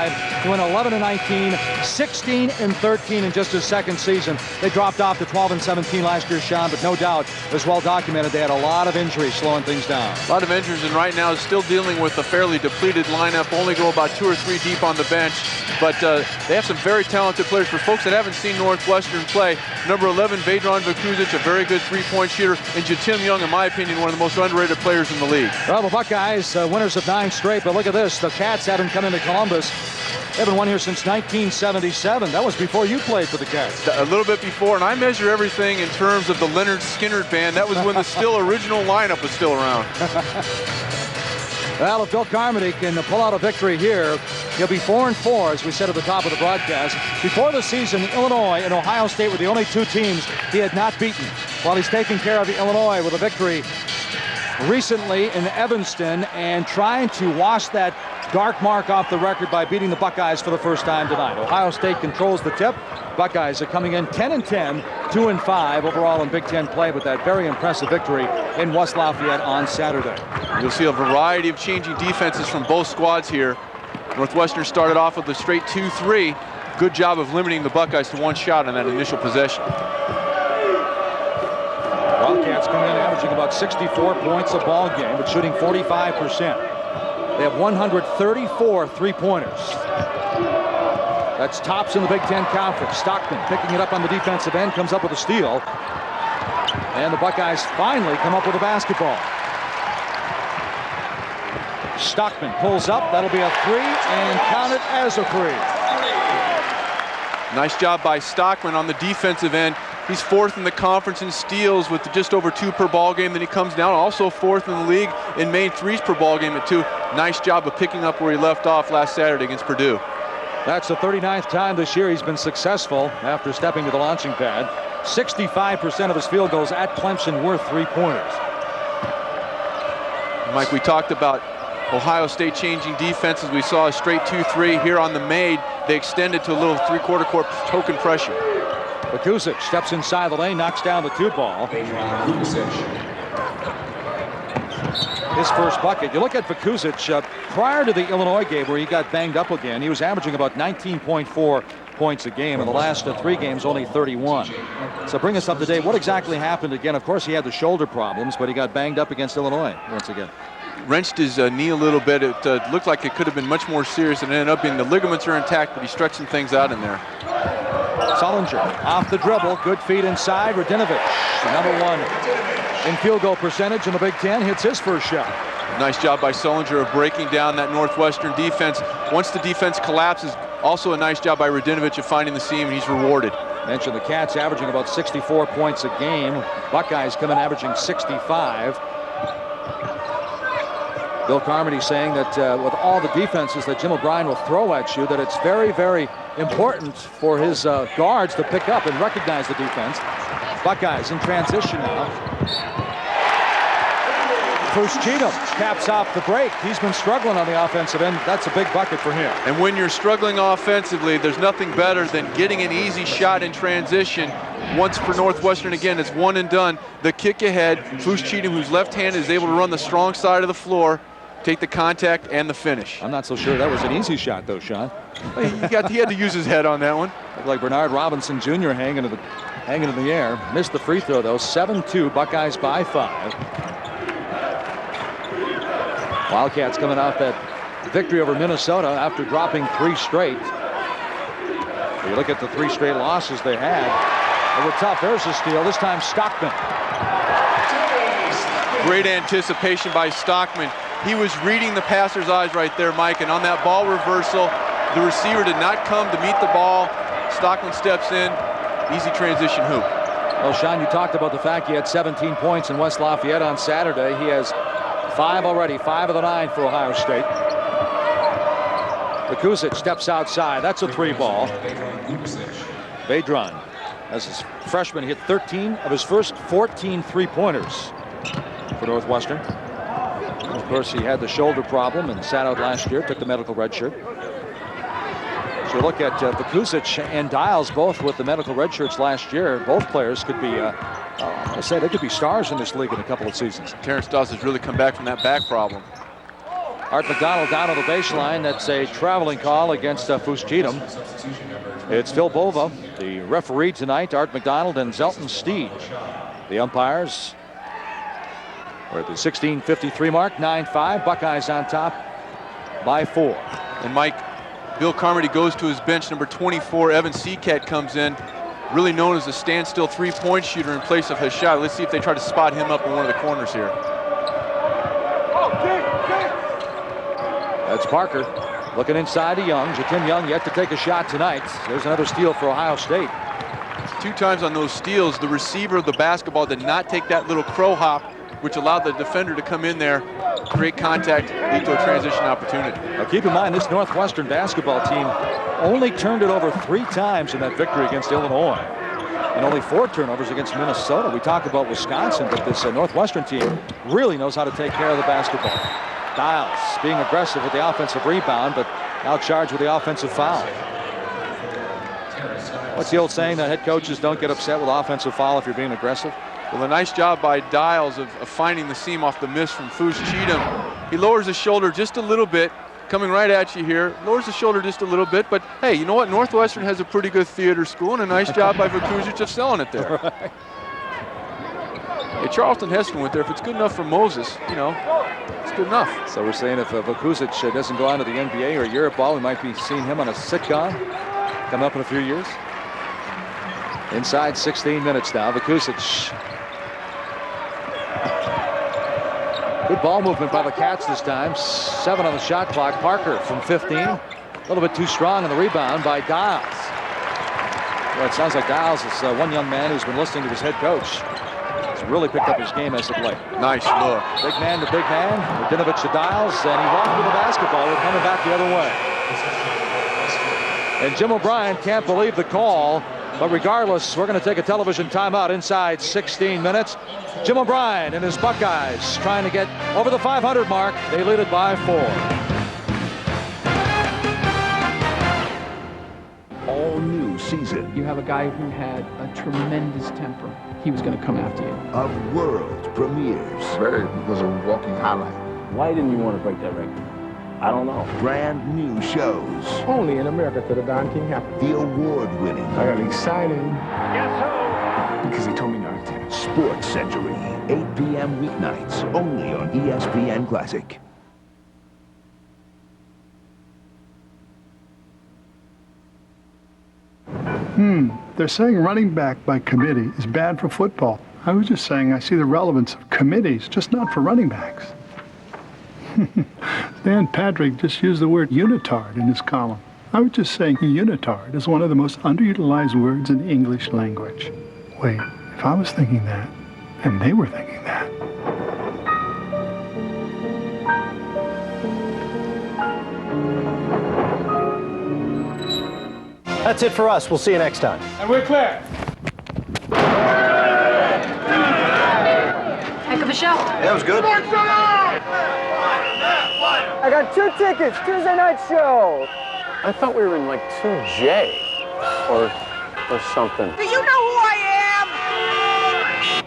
side. He went 11-19, 16-13 in just his second season. They dropped off to 12-17 last year, Sean, but no doubt, as well documented, they had a lot of injuries slowing things down. A lot of injuries, and right now still dealing with a fairly depleted lineup. Only go about 2 or 3 deep on the bench, but they have some very talented players. For folks that haven't seen Northwestern play, number 11, Vedran Vukuzic, a very good three-point shooter, and Jatim Young, in my opinion, one of the most underrated players in the league. Well, the Buckeyes, winners of 9 straight, but look at this. The Cats haven't come into Columbus. They haven't won here since 1977. That was before you played for the Cats. A little bit before, and I measure everything in terms of the Leonard Skinner band. That was when the still original lineup was still around. Well, if Bill Carmody can pull out a victory here, he'll be 4-4, as we said at the top of the broadcast. Before the season, Illinois and Ohio State were the only 2 teams he had not beaten. While he's taking care of Illinois with a victory recently in Evanston and trying to wash that dark mark off the record by beating the Buckeyes for the first time tonight. Ohio State controls the tip. Buckeyes are coming in 10-10, 2-5 overall in Big Ten play with that very impressive victory in West Lafayette on Saturday. You'll see a variety of changing defenses from both squads here. Northwestern started off with a straight 2-3. Good job of limiting the Buckeyes to 1 shot on that initial possession. Wildcats come in averaging about 64 points a ball game, but shooting 45%. They have 134 three-pointers. That's tops in the Big Ten Conference. Stockman picking it up on the defensive end, comes up with a steal. And the Buckeyes finally come up with a basketball. Stockman pulls up. That'll be a 3, and count it as a 3. Nice job by Stockman on the defensive end. He's 4th in the conference in steals with just over 2 per ball game. Then he comes down, also 4th in the league in main 3s per ball game at 2. Nice job of picking up where he left off last Saturday against Purdue. That's the 39th time this year he's been successful after stepping to the launching pad. 65% of his field goals at Clemson were 3-pointers. Mike, we talked about Ohio State changing defenses. We saw a straight 2-3 here on the made. They extended to a little 3/4 court token pressure. Vukuzic steps inside the lane, knocks down the 2 ball. His first bucket. You look at Vukuzic prior to the Illinois game where he got banged up again. He was averaging about 19.4 points a game. In the last 3 games, only 31. So bring us up to date. What exactly happened again? Of course, he had the shoulder problems, but he got banged up against Illinois once again. Wrenched his knee a little bit. It looked like it could have been much more serious, and it ended up being the ligaments are intact, but he's stretching things out in there. Sullinger off the dribble, good feed inside. Radinovich, number 1 in field goal percentage in the Big Ten, hits his first shot. Nice job by Sullinger of breaking down that Northwestern defense. Once the defense collapses, also a nice job by Radinovich of finding the seam, and he's rewarded. Mentioned the Cats averaging about 64 points a game. Buckeyes come in averaging 65. Bill Carmody saying that with all the defenses that Jim O'Brien will throw at you, that it's very, very important for his guards to pick up and recognize the defense. Buckeyes in transition now. Bruce Cheatham caps off the break. He's been struggling on the offensive end. That's a big bucket for him. And when you're struggling offensively, there's nothing better than getting an easy shot in transition. Once for Northwestern, again, it's 1 and done. The kick ahead, Bruce Cheatham, who's left-handed, is able to run the strong side of the floor, take the contact and the finish. I'm not so sure that was an easy shot, though, Sean. He had to use his head on that one. Looked like Bernard Robinson Jr. hanging in the air. Missed the free throw, though. 7-2, Buckeyes by 5. Wildcats coming off that victory over Minnesota after dropping 3 straight. If you look at the 3 straight losses they had, they were tough. There's a steal, this time Stockman. Great anticipation by Stockman. He was reading the passer's eyes right there, Mike, and on that ball reversal, the receiver did not come to meet the ball. Stockman steps in, easy transition hoop. Well, Sean, you talked about the fact he had 17 points in West Lafayette on Saturday. He has 5 already, 5 of the 9 for Ohio State. Vukuzic steps outside. That's a 3 ball. Vedran, as his freshman, hit 13 of his first 14 3-pointers for Northwestern. Of course, he had the shoulder problem and sat out last year, took the medical red shirt. So look at Vukuzic and Dials, both with the medical red shirts last year. Both players could be, I say, they could be stars in this league in a couple of seasons. Terrence Dawes has really come back from that back problem. Art McDonald down on the baseline. That's a traveling call against Foose Cheatham. It's Phil Bova, the referee tonight, Art McDonald and Zelton Steed. The umpires are at the 16:53 mark, 9-5. Buckeyes on top by 4. And Mike, Bill Carmody goes to his bench. Number 24, Evan Seacat comes in, really known as a standstill three-point shooter in place of Hashad. Let's see if they try to spot him up in one of the corners here. That's Parker looking inside to Young. Jatim Young yet to take a shot tonight. There's another steal for Ohio State. 2 times on those steals, the receiver of the basketball did not take that little crow hop, which allowed the defender to come in there, create contact, lead to a transition opportunity. Now keep in mind, this Northwestern basketball team only turned it over 3 times in that victory against Illinois, and only 4 turnovers against Minnesota. We talk about Wisconsin, but this Northwestern team really knows how to take care of the basketball. Dials being aggressive with the offensive rebound, but now charged with the offensive foul. What's the old saying that head coaches don't get upset with offensive foul if you're being aggressive? Well, a nice job by Dials of finding the seam off the miss from Foose Cheatham. He lowers his shoulder just a little bit, coming right at you here. Lowers the shoulder just a little bit, but hey, you know what? Northwestern has a pretty good theater school, and a nice job by Vukuzic of selling it there. Right. Hey, Charleston Heston went there. If it's good enough for Moses, you know, it's good enough. So we're saying if Vukuzic doesn't go on to the NBA or Europe ball, we might be seeing him on a sitcom coming up in a few years. Inside 16 minutes now. Vukuzic. Good ball movement by the Cats this time. 7 on the shot clock. Parker from 15. A little bit too strong on the rebound by Dials. Well, it sounds like Dials is one young man who's been listening to his head coach. He's really picked up his game as of late. Nice look. Big man to big man. Radinovich to Dials, and he walked with the basketball. We're coming back the other way. And Jim O'Brien can't believe the call. But regardless, we're going to take a television timeout inside 16 minutes. Jim O'Brien and his Buckeyes trying to get over the 500 mark. They lead it by 4. All new season You have a guy who had a tremendous temper. He was going to come after you. of world premieres. Barry was a walking highlight. Why didn't you want to break that record? I don't know. Brand new shows. Only in America could a Don King happen. The award-winning I got excited. Because he told me not to. Sports Century. 8 p.m. weeknights. Only on ESPN Classic. They're saying running back by committee is bad for football. I was just saying I see the relevance of committees, just not for running backs. Dan Patrick just used the word unitard in his column. I was just saying unitard is one of the most underutilized words in the English language. Wait, if I was thinking that, and they were thinking that. That's it for us. We'll see you next time. And we're clear. Heck of a show. That was good. I got 2 tickets, Tuesday night show. I thought we were in like 2J or something. Do you know who I am?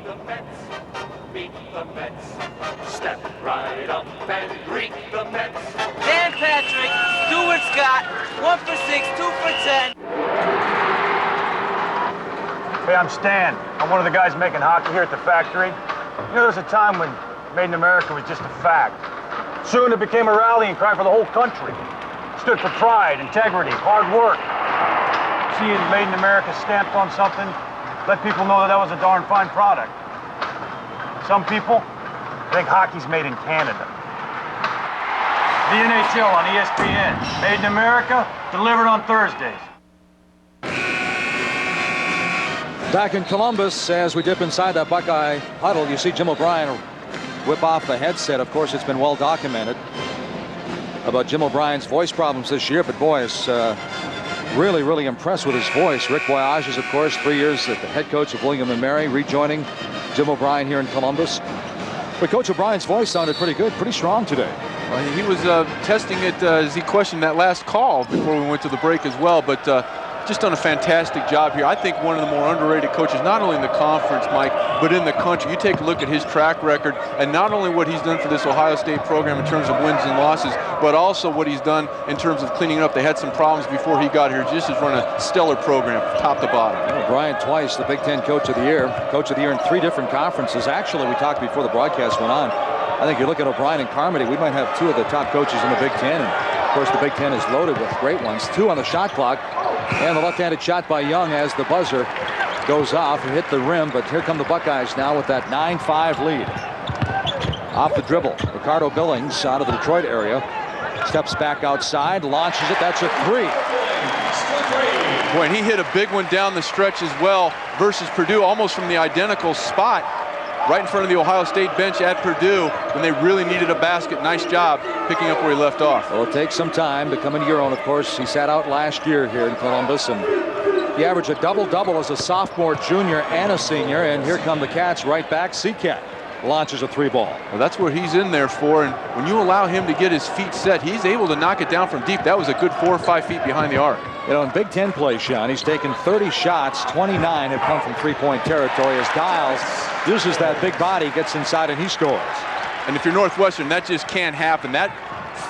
The Mets, beat the Mets. Step right up and greet the Mets. Dan Patrick, Stuart Scott, 1 for 6, 2 for 10. Hey, I'm Stan. I'm one of the guys making hockey here at the factory. You know, there was a time when Made in America was just a fact. Soon it became a rallying cry for the whole country. It stood for pride, integrity, hard work. Seeing Made in America stamped on something let people know that that was a darn fine product. Some people think hockey's made in Canada. The NHL on ESPN. Made in America, delivered on Thursdays. Back in Columbus, as we dip inside that Buckeye huddle, you see Jim O'Brien whip off the headset. Of course, it's been well documented about Jim O'Brien's voice problems this year, but boy, is really, really impressed with his voice. Rick Voyage is, of course, 3 years as the head coach of William & Mary, rejoining Jim O'Brien here in Columbus. But Coach O'Brien's voice sounded pretty good, pretty strong today. Well, he was testing it as he questioned that last call before we went to the break as well, but just done a fantastic job here. I think one of the more underrated coaches, not only in the conference, Mike, but in the country. You take a look at his track record, and not only what he's done for this Ohio State program in terms of wins and losses, but also what he's done in terms of cleaning up. They had some problems before he got here. Just has run a stellar program, top to bottom. Brian Twice, the Big Ten Coach of the Year in 3 different conferences. Actually, we talked before the broadcast went on. I think you look at O'Brien and Carmody, we might have 2 of the top coaches in the Big Ten. And of course, the Big Ten is loaded with great ones. 2 on the shot clock. And the left-handed shot by Young as the buzzer goes off and hit the rim. But here come the Buckeyes now with that 9-5 lead. Off the dribble, Ricardo Billings out of the Detroit area. Steps back outside, launches it. That's a 3. Boy, and he hit a big one down the stretch as well versus Purdue, almost from the identical spot. Right in front of the Ohio State bench at Purdue when they really needed a basket. Nice job picking up where he left off. Well, it takes some time to come into your own, of course. He sat out last year here in Columbus, and he averaged a double-double as a sophomore, junior, and a senior. And here come the Cats right back. Seacat launches a 3-ball. Well, that's what he's in there for, and when you allow him to get his feet set, he's able to knock it down from deep. That was a good 4 or 5 feet behind the arc. You know, in Big Ten play, Sean, he's taken 30 shots, 29 have come from 3-point territory as Dials uses that big body, gets inside, and he scores. And if you're Northwestern, that just can't happen. That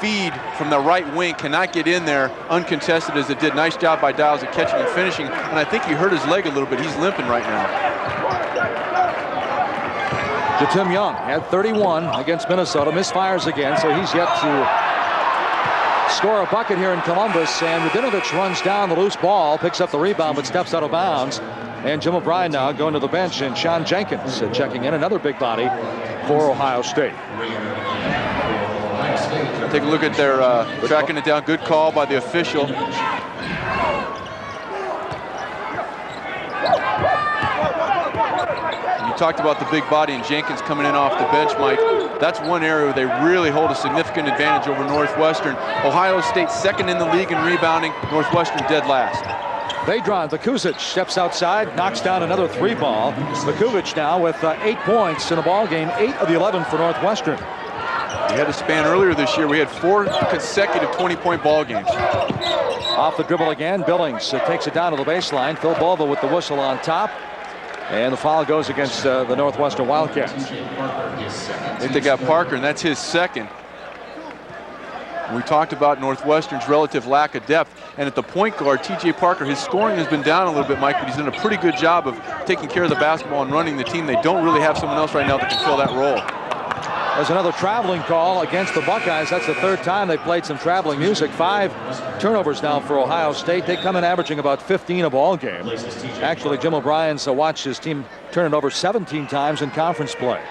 feed from the right wing cannot get in there uncontested as it did. Nice job by Dials at catching and finishing, and I think he hurt his leg a little bit. He's limping right now. Jatim Young had 31 against Minnesota, misfires again, so he's yet to score a bucket here in Columbus. And Radinovich runs down the loose ball, picks up the rebound, but steps out of bounds. And Jim O'Brien now going to the bench, and Sean Jenkins checking in, another big body for Ohio State. Take a look at their tracking it down. Good call by the official. You talked about the big body and Jenkins coming in off the bench, Mike. That's one area where they really hold a significant advantage over Northwestern. Ohio State second in the league in rebounding. Northwestern dead last. Vedran Vakuzic steps outside, knocks down another 3-ball. Vakuzic now with 8 points in the ball game, 8 of the 11 for Northwestern. We had a span earlier this year. We had 4 consecutive 20-point ball games. Off the dribble again, Billings takes it down to the baseline. Phil Bova with the whistle on top. And the foul goes against the Northwestern Wildcats. I think they got Parker, and that's his second. We talked about Northwestern's relative lack of depth, and at the point guard, T.J. Parker, his scoring has been down a little bit, Mike, but he's done a pretty good job of taking care of the basketball and running the team. They don't really have someone else right now that can fill that role. There's another traveling call against the Buckeyes. That's the 3rd time they played some traveling music. 5 turnovers now for Ohio State. They come in averaging about 15 a ball game. Actually, Jim O'Brien's watched his team turn it over 17 times in conference play.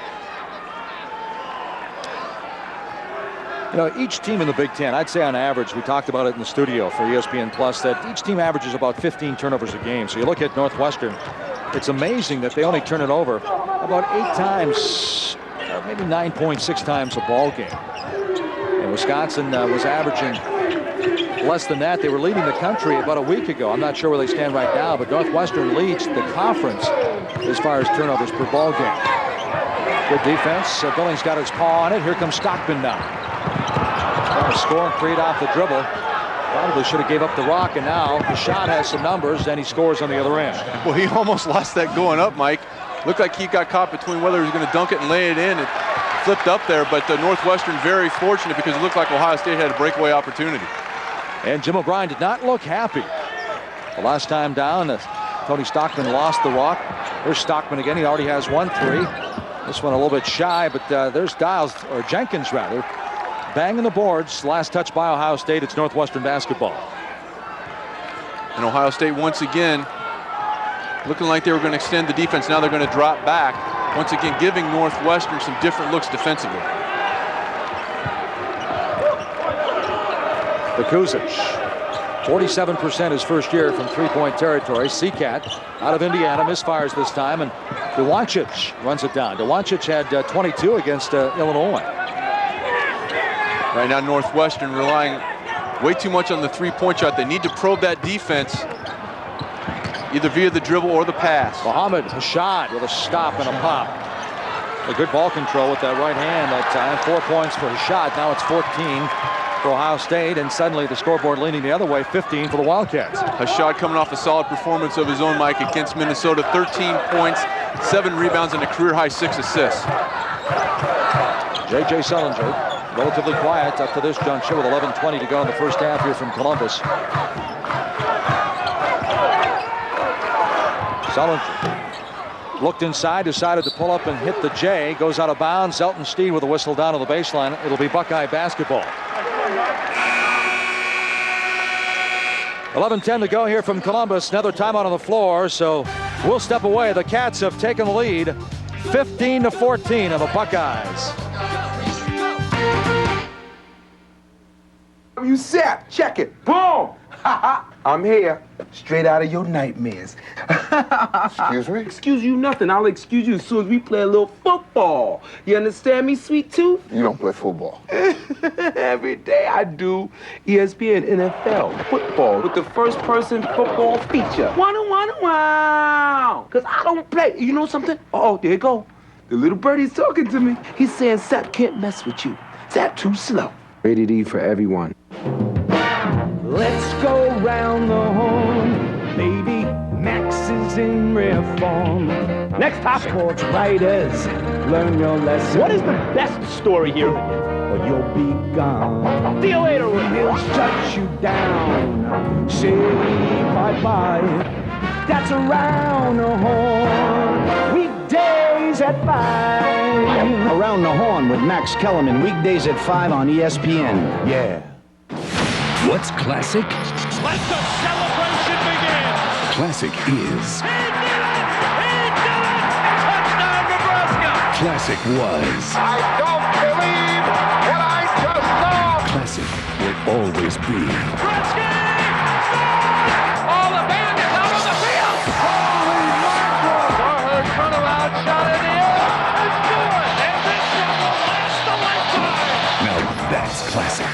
You know, each team in the Big Ten, I'd say on average, we talked about it in the studio for ESPN Plus, that each team averages about 15 turnovers a game. So you look at Northwestern, it's amazing that they only turn it over about 8 times, maybe 9.6 times a ball game. And Wisconsin was averaging less than that. They were leading the country about a week ago. I'm not sure where they stand right now, but Northwestern leads the conference as far as turnovers per ball game. Good defense. Billings got his paw on it. Here comes Stockman now. Scoring create off the dribble. Probably should have gave up the rock, and now the shot has some numbers, and he scores on the other end. Well, he almost lost that going up, Mike. Looked like he got caught between whether he was going to dunk it and lay it in. It flipped up there, but Northwestern very fortunate because it looked like Ohio State had a breakaway opportunity. And Jim O'Brien did not look happy. The last time down, Tony Stockman lost the rock. There's Stockman again. He already has 1 3. This one a little bit shy, but there's Dials, or Jenkins rather, banging the boards. Last touch by Ohio State. It's Northwestern basketball. And Ohio State once again looking like they were going to extend the defense. Now they're going to drop back. Once again giving Northwestern some different looks defensively. Vakuzic, 47% his first year from 3-point territory. Seacat out of Indiana misfires this time, and Dewancic runs it down. Dewancic had 22 against Illinois. Right now Northwestern relying way too much on the 3-point shot. They need to probe that defense either via the dribble or the pass. Mohamed Hashad with a stop and a pop. A good ball control with that right hand that time. 4 points for Hashad. Now it's 14 for Ohio State, and suddenly the scoreboard leaning the other way, 15 for the Wildcats. Hashad coming off a solid performance of his own, Mike, against Minnesota. 13 points, 7 rebounds, and a career-high 6 assists. J.J. Sullinger, relatively quiet up to this juncture with 11:20 to go in the first half here from Columbus. Sullinger looked inside, decided to pull up and hit the J. Goes out of bounds. Zelton Steed with a whistle down to the baseline. It'll be Buckeye basketball. 11:10 to go here from Columbus. Another timeout on the floor, so we'll step away. The Cats have taken the lead, 15-14 of the Buckeyes. You set, check it, boom! I'm here, straight out of your nightmares. Excuse me? Excuse you nothing. I'll excuse you as soon as we play a little football. You understand me, sweet tooth? You don't play football. Every day I do. ESPN NFL football with the first-person football feature. Wow! Because I don't play. You know something? Oh, there you go. The little birdie's talking to me. He's saying Sap can't mess with you. Sap too slow. Rated E for everyone. Let's go round the horn, baby. Max is in reform. Next topic. Sports writers, learn your lesson. What is the best story here? Or you'll be gone. See you later, Will. He'll shut you down. Say bye-bye. That's around the horn. Weekdays at 5. Around the Horn with Max Kellerman, weekdays at 5 on ESPN. Yeah. What's classic? Let the celebration begin! Classic is. He did it! He did it! Touchdown, Nebraska! Classic was. I don't believe what I just saw! Classic will always be. Gretzky! All the band is out on the field! Holy mackerel! Carher turnaround shot in the air! Let's do it! And this one will last a lifetime! Now that's classic.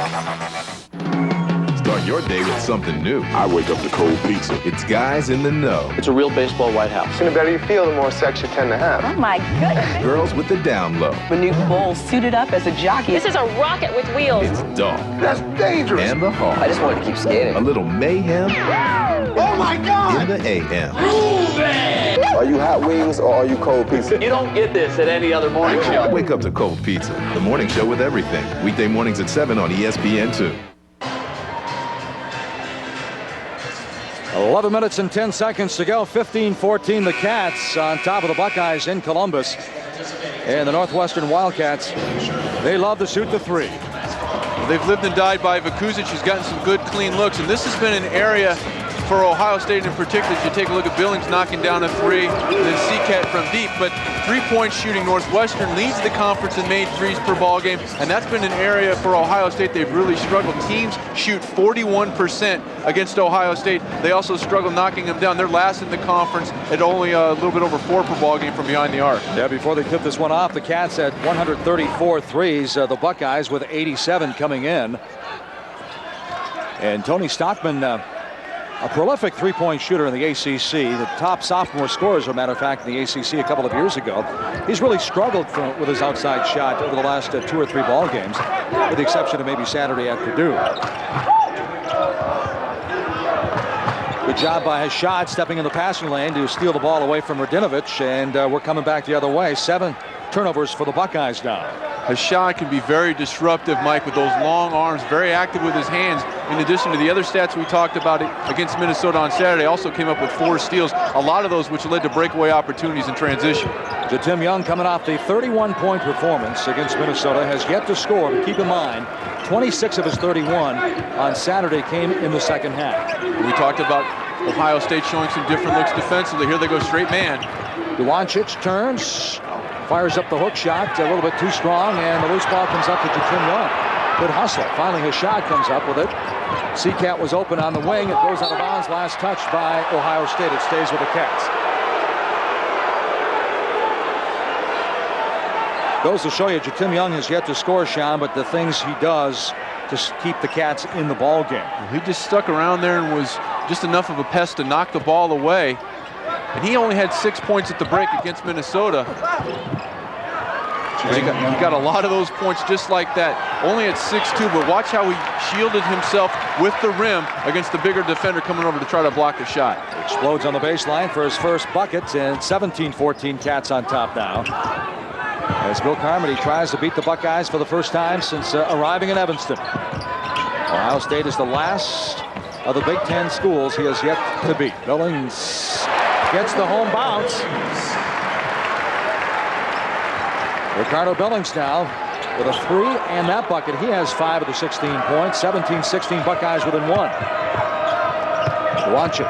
Start your day with something new. I wake up to cold pizza. It's guys in the know. It's a real baseball White House. And the better you feel, the more sex you tend to have. Oh my goodness. Girls with the down low. Manute Bowles suited up as a jockey. This is a rocket with wheels. It's dark. That's dangerous. And the hard. I just wanted to keep skating. A little mayhem. Oh my God! In the AM. Are you hot wings or are you cold pizza? You don't get this at any other morning show. Wake up to cold pizza. The morning show with everything. Weekday mornings at 7 on ESPN2. 11 minutes and 10 seconds to go. 15-14 the Cats on top of the Buckeyes in Columbus. And the Northwestern Wildcats, they love to shoot the three. They've lived and died by Vukuzic, who's gotten some good, clean looks. And this has been an area for Ohio State in particular. If you take a look at Billings knocking down a three, then Seacat from deep. But three-point shooting, Northwestern leads the conference in made threes per ball game. And that's been an area for Ohio State they've really struggled. Teams shoot 41% against Ohio State. They also struggle knocking them down. They're last in the conference at only a little bit over 4 per ball game from behind the arc. Yeah, before they tip this one off, the Cats had 134 threes. The Buckeyes with 87 coming in. And Tony Stockman, a prolific three-point shooter in the ACC, the top sophomore scorer, as a matter of fact, in the ACC a couple of years ago. He's really struggled with his outside shot over the last 2 or 3 ball games, with the exception of maybe Saturday at Purdue. Good job by Hashad stepping in the passing lane to steal the ball away from Radinovich, and we're coming back the other way. 7 turnovers for the Buckeyes now. Hashad can be very disruptive, Mike, with those long arms, very active with his hands. In addition to the other stats we talked about against Minnesota on Saturday, also came up with 4 steals, a lot of those which led to breakaway opportunities in transition. Jatim Young, coming off the 31-point performance against Minnesota, has yet to score, but keep in mind, 26 of his 31 on Saturday came in the second half. We talked about Ohio State showing some different looks defensively. Here they go straight man. Duwancic turns, fires up the hook shot, a little bit too strong, and the loose ball comes up to Jatim Young. Good hustle. Finally, Hashad comes up with it. Seacat was open on the wing. It goes out of bounds. Last touch by Ohio State. It stays with the Cats. Goes to show you, Jatim Young has yet to score, Sean, but the things he does to keep the Cats in the ball game. He just stuck around there and was just enough of a pest to knock the ball away. And he only had 6 points at the break against Minnesota. He got a lot of those points just like that, only at 6'2", but watch how he shielded himself with the rim against the bigger defender coming over to try to block the shot. Explodes on the baseline for his first bucket, and 17-14 Cats on top now. As Bill Carmody tries to beat the Buckeyes for the first time since arriving in Evanston. Ohio State is the last of the Big Ten schools he has yet to beat. Billings gets the home bounce. Ricardo Billings now with a 3 and that bucket. He has 5 of the 16 points. 17-16 Buckeyes within 1. Wancic.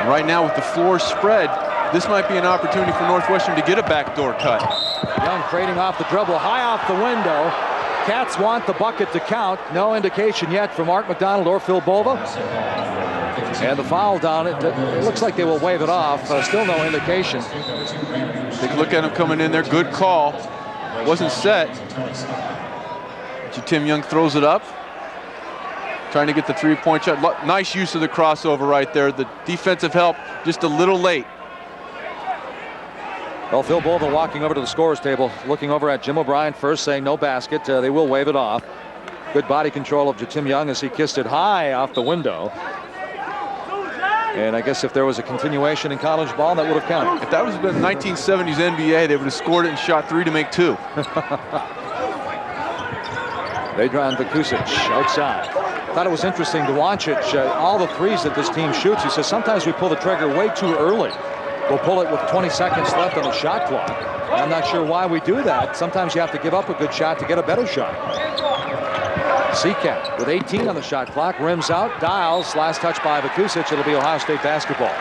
Right now with the floor spread, this might be an opportunity for Northwestern to get a backdoor cut. Young trading off the dribble, high off the window. Cats want the bucket to count. No indication yet from Art McDonald or Phil Bova. And the foul down, it looks like they will wave it off. Still no indication. Take a look at him coming in there. Good call. Wasn't set. Tim Young throws it up. Trying to get the three-point shot. Nice use of the crossover right there. The defensive help just a little late. Well, Phil Bova walking over to the scorer's table, looking over at Jim O'Brien first, saying no basket. They will wave it off. Good body control of Tim Young as he kissed it high off the window. And I guess if there was a continuation in college ball, that would have counted. If that was the 1970s NBA, they would have scored it and shot 3 to make 2. Vedran Vikusic outside. Thought it was interesting to Wancic, all the threes that this team shoots. He says sometimes we pull the trigger way too early. We'll pull it with 20 seconds left on the shot clock. I'm not sure why we do that. Sometimes you have to give up a good shot to get a better shot. Seacat with 18 on the shot clock, rims out, dials, last touch by Vikusic. It'll be Ohio State basketball.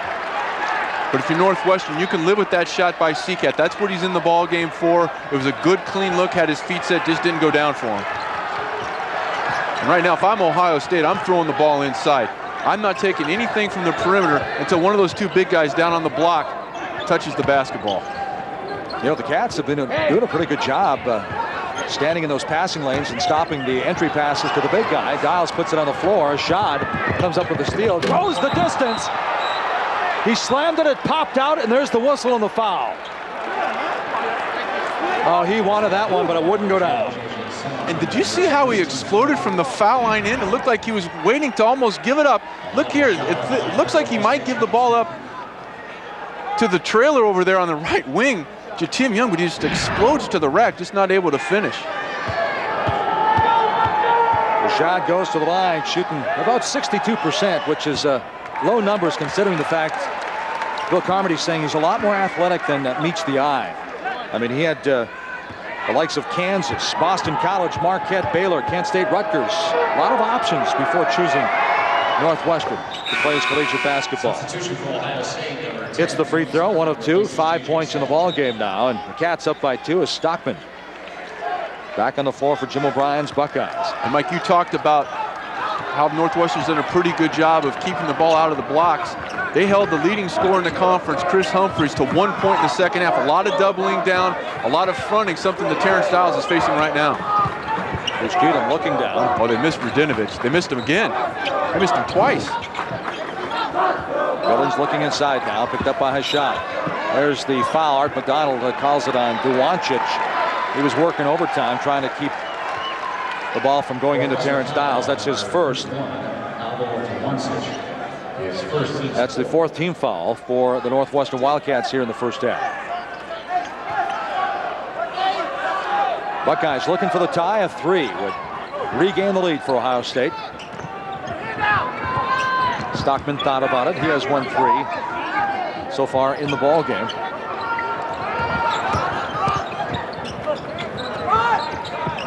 But if you're Northwestern, you can live with that shot by Seacat. That's what he's in the ball game for. It was a good, clean look, had his feet set, just didn't go down for him. And right now, if I'm Ohio State, I'm throwing the ball inside. I'm not taking anything from the perimeter until one of those 2 big guys down on the block touches the basketball. You know, the Cats have been doing a pretty good job standing in those passing lanes and stopping the entry passes to the big guy. Dials puts it on the floor. Shad comes up with the steal, goes the distance. He slammed it, it popped out, and there's the whistle on the foul. Oh, he wanted that one, but it wouldn't go down. And did you see how he exploded from the foul line in? It looked like he was waiting to almost give it up. Look here, it looks like he might give the ball up to the trailer over there on the right wing, Tim Young, but he just explodes to the rack, just not able to finish. Rashad goes to the line, shooting about 62%, which is low numbers considering the fact Bill Carmody's saying he's a lot more athletic than meets the eye. I mean, he had the likes of Kansas, Boston College, Marquette, Baylor, Kent State, Rutgers. A lot of options before choosing Northwestern to play his collegiate basketball. Hits the free throw, 1 of 2, 5 points in the ball game now, and the Cats up by 2 as Stockman back on the floor for Jim O'Brien's Buckeyes. And Mike, you talked about how Northwestern's done a pretty good job of keeping the ball out of the blocks. They held the leading scorer in the conference, Chris Humphreys, to 1 point in the second half. A lot of doubling down, a lot of fronting, something that Terrence Styles is facing right now. Here's Cheatham looking down. Oh, they missed Radinovich. They missed him again. They missed him twice. Billings looking inside now, picked up by Hashad. There's the foul. Art McDonald calls it on Duwancic. He was working overtime trying to keep the ball from going into Terrence Styles. That's his first. That's the 4th team foul for the Northwestern Wildcats here in the first half. Buckeyes looking for the tie. A 3 would regain the lead for Ohio State. Stockman thought about it. He has 1 3 so far in the ball game.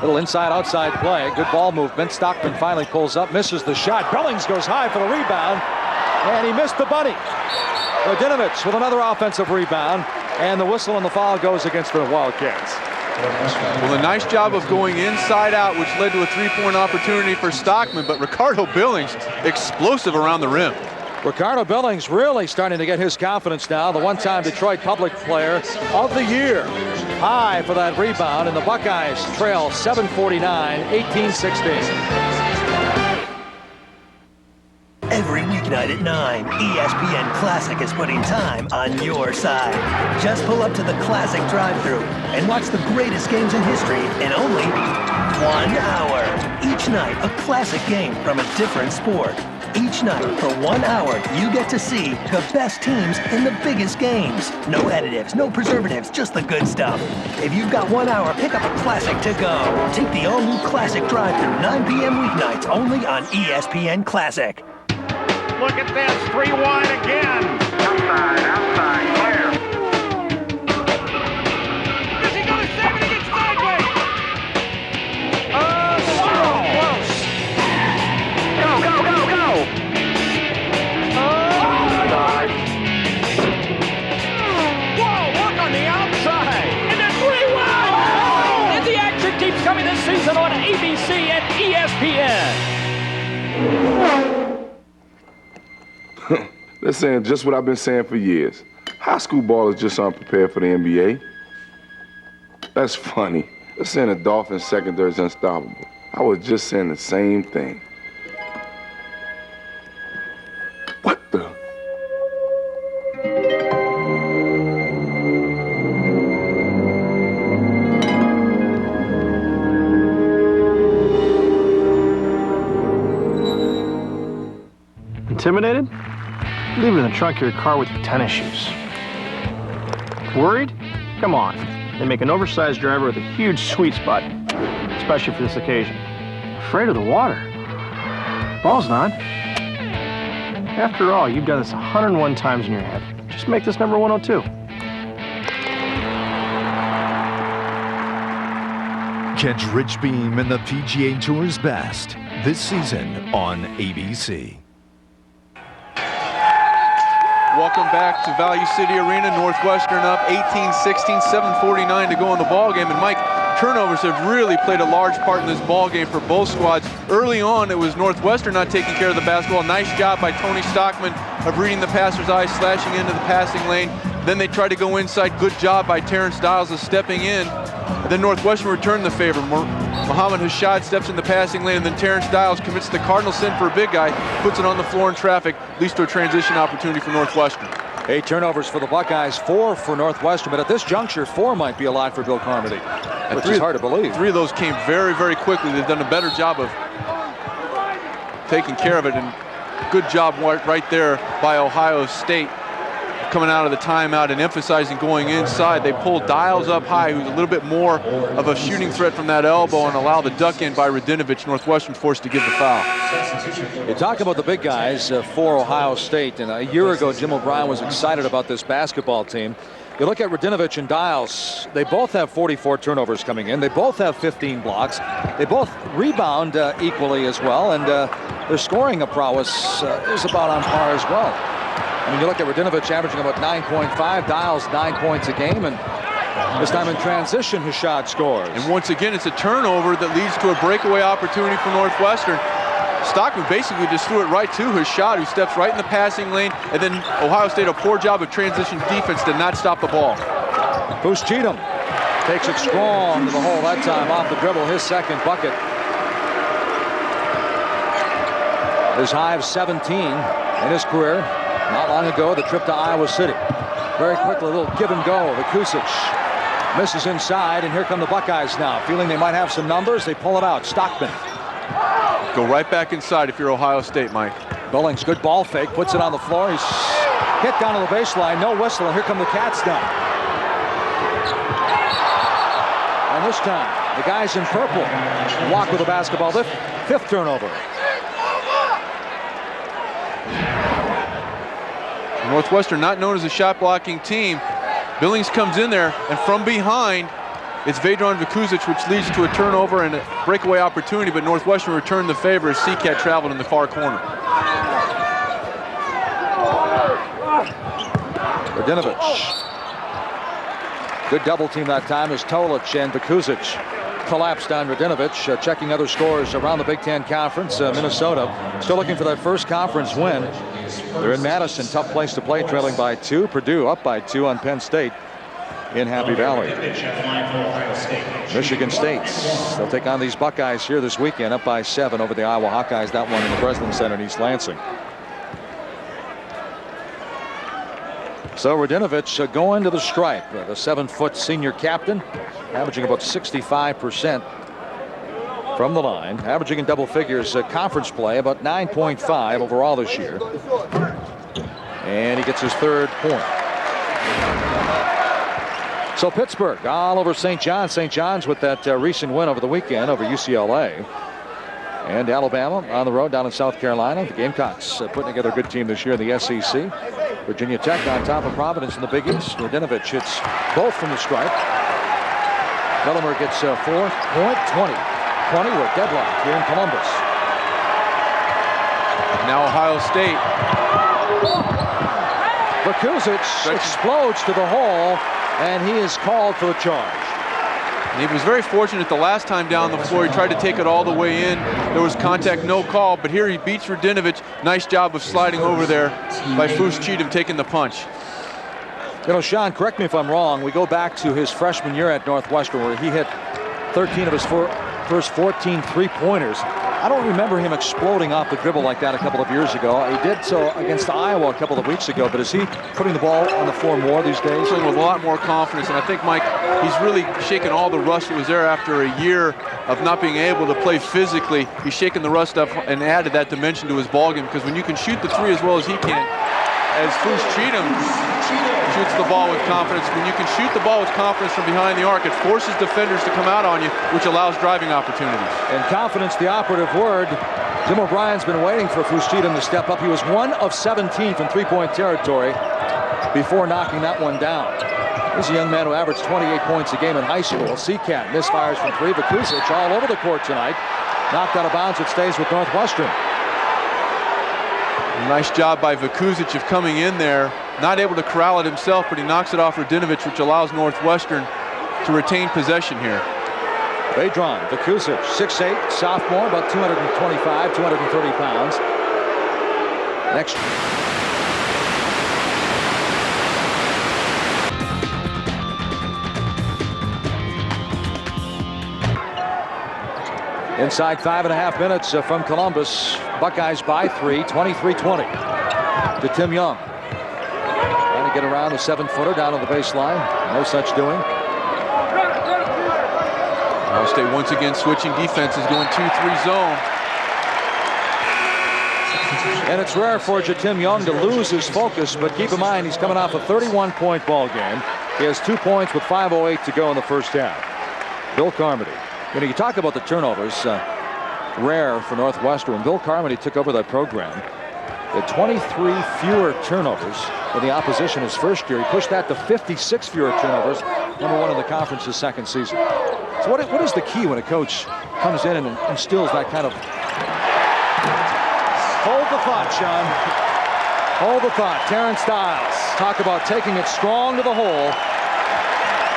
Little inside-outside play. Good ball movement. Stockman finally pulls up, misses the shot. Billings goes high for the rebound, and he missed the bunny. Radinovich with another offensive rebound, and the whistle on the foul goes against the Wildcats. Well, a nice job of going inside out, which led to a 3-point opportunity for Stockman, but Ricardo Billings explosive around the rim. Ricardo Billings really starting to get his confidence now. The one-time Detroit Public Player of the Year. High for that rebound, and the Buckeyes trail 7:49, 18-16. Every weekend. weeknight at 9. ESPN Classic is putting time on your side. Just pull up to the Classic drive-thru and watch the greatest games in history in only 1 hour. Each night, a classic game from a different sport. Each night, for 1 hour, you get to see the best teams in the biggest games. No additives, no preservatives, just the good stuff. If you've got 1 hour, pick up a Classic to go. Take the all-new Classic drive-thru, 9 p.m. weeknights, only on ESPN Classic. Look at this, 3 wide again. Outside, clear. Is he going to save it? He gets sideways. So close. Go. God. Whoa, look on the outside. And then 3 wide. Oh! And the action keeps coming this season on ABC and ESPN. They're saying just what I've been saying for years. High school ballers just aren't prepared for the NBA. That's funny. They're saying the Dolphins secondary is unstoppable. I was just saying the same thing. What the? Intimidated? Leave it in the trunk of your car with your tennis shoes. Worried? Come on. They make an oversized driver with a huge sweet spot, especially for this occasion. Afraid of the water? Ball's not. After all, you've done this 101 times in your head. Just make this number 102. Catch Rich Beam and the PGA Tour's best this season on ABC. Welcome back to Value City Arena. Northwestern up 18-16, 7:49 to go in the ball game. And Mike, turnovers have really played a large part in this ball game for both squads. Early on, it was Northwestern not taking care of the basketball. Nice job by Tony Stockman of reading the passer's eye, slashing into the passing lane. Then they tried to go inside. Good job by Terrence Dials of stepping in. Then Northwestern returned the favor. Mohammed Hashad steps in the passing lane, and then Terrence Dials commits the cardinal sin for a big guy, puts it on the floor in traffic, leads to a transition opportunity for Northwestern. 8 turnovers for the Buckeyes, 4 for Northwestern, but at this juncture, 4 might be a lot for Bill Carmody, which is hard to believe. 3 of those came very, very quickly. They've done a better job of taking care of it, and good job right there by Ohio State, coming out of the timeout and emphasizing going inside. They pulled Dials up high, who's a little bit more of a shooting threat from that elbow, and allow the duck in by Radinovich. Northwestern forced to give the foul. You talk about the big guys for Ohio State, and a year ago Jim O'Brien was excited about this basketball team. You look at Radinovich and Dials, they both have 44 turnovers coming in. They both have 15 blocks. They both rebound equally as well, and their scoring prowess is about on par as well. I mean, you look at Radinovich averaging about 9.5, Dials 9 points a game, and this time in transition, Hashad scores. And once again, it's a turnover that leads to a breakaway opportunity for Northwestern. Stockman basically just threw it right to Hashad, who steps right in the passing lane, and then Ohio State, a poor job of transition defense, did not stop the ball. Bruce Cheatham takes it strong to the hole that time off the dribble, his second bucket. His high of 17 in his career. Not long ago, the trip to Iowa City. Very quickly, a little give and go. Vikusic misses inside, and here come the Buckeyes now. Feeling they might have some numbers, they pull it out. Stockman. Go right back inside if you're Ohio State, Mike. Billings, good ball fake, puts it on the floor. He's hit down to the baseline, no whistle, and here come the Cats now. And this time, the guys in purple walk with the basketball. The 5th turnover. Northwestern, not known as a shot-blocking team. Billings comes in there, and from behind, it's Vedran Vikusic, which leads to a turnover and a breakaway opportunity, but Northwestern returned the favor as Seacat traveled in the far corner. Radinovich. Good double team that time as Tolic and Vikusic collapsed on Radinovich. Checking other scores around the Big Ten Conference. Minnesota still looking for that first conference win. They're in Madison, tough place to play, trailing by 2. Purdue up by 2 on Penn State in Happy Valley. Michigan State, they'll take on these Buckeyes here this weekend, up by 7 over the Iowa Hawkeyes. That one in the Breslin Center in East Lansing. So Radinovich going to the stripe. The 7-foot senior captain, averaging about 65% from the line, averaging in double figures conference play, about 9.5 overall this year. And he gets his 3rd point. So Pittsburgh all over St. John's. St. John's with that recent win over the weekend over UCLA. And Alabama on the road down in South Carolina. The Gamecocks putting together a good team this year in the SEC. Virginia Tech on top of Providence in the Big East. Radinovich hits both from the stripe. Bellimer gets 4 point, 20. 20, we're deadlocked here in Columbus. Now Ohio State. Vakuzic explodes to the hole, and he is called for the charge. And he was very fortunate the last time down the floor. He tried to take it all the way in. There was contact, no call, but here he beats Radinovich. Nice job of sliding over there by Foose Cheatham taking the punch. You know, Sean, correct me if I'm wrong. We go back to his freshman year at Northwestern where he hit 13 of his first 14 three-pointers. I don't remember him exploding off the dribble like that a couple of years ago. He did so against Iowa a couple of weeks ago, but is he putting the ball on the floor more these days? Playing with a lot more confidence, and I think, Mike, he's really shaking all the rust that was there after a year of not being able to play physically. He's shaking the rust up and added that dimension to his ball game, because when you can shoot the 3 as well as he can, as Foose Cheatham shoots the ball with confidence, when you can shoot the ball with confidence from behind the arc, it forces defenders to come out on you, which allows driving opportunities. And confidence, the operative word. Jim O'Brien's been waiting for Foose Cheatham to step up. He was 1 of 17 from three-point territory before knocking that one down. This is a young man who averaged 28 points a game in high school. Seacat misfires from 3. Vakuzic all over the court tonight. Knocked out of bounds. It stays with Northwestern. Nice job by Vakuzic of coming in there. Not able to corral it himself, but he knocks it off Radinovich, which allows Northwestern to retain possession here. Vedran Vakuzic, 6'8", sophomore, about 225, 230 pounds. Next. Inside 5.5 minutes from Columbus. Buckeyes by 3, 23-20 to Tim Young. Trying to get around the 7-footer down on the baseline. No such doing. Ohio State once again switching defenses, going 2-3 zone. And it's rare for Tim Young to lose his focus, but keep in mind he's coming off a 31-point ball game. He has 2 points with 5:08 to go in the first half. Bill Carmody. You know, you talk about the turnovers, rare for Northwestern. When Bill Carmody took over that program, the 23 fewer turnovers than the opposition his first year. He pushed that to 56 fewer turnovers, #1 in the conference his second season. So what is the key when a coach comes in and instills that kind of... Hold the thought, Sean. Hold the thought. Terrence Stiles. Talk about taking it strong to the hole.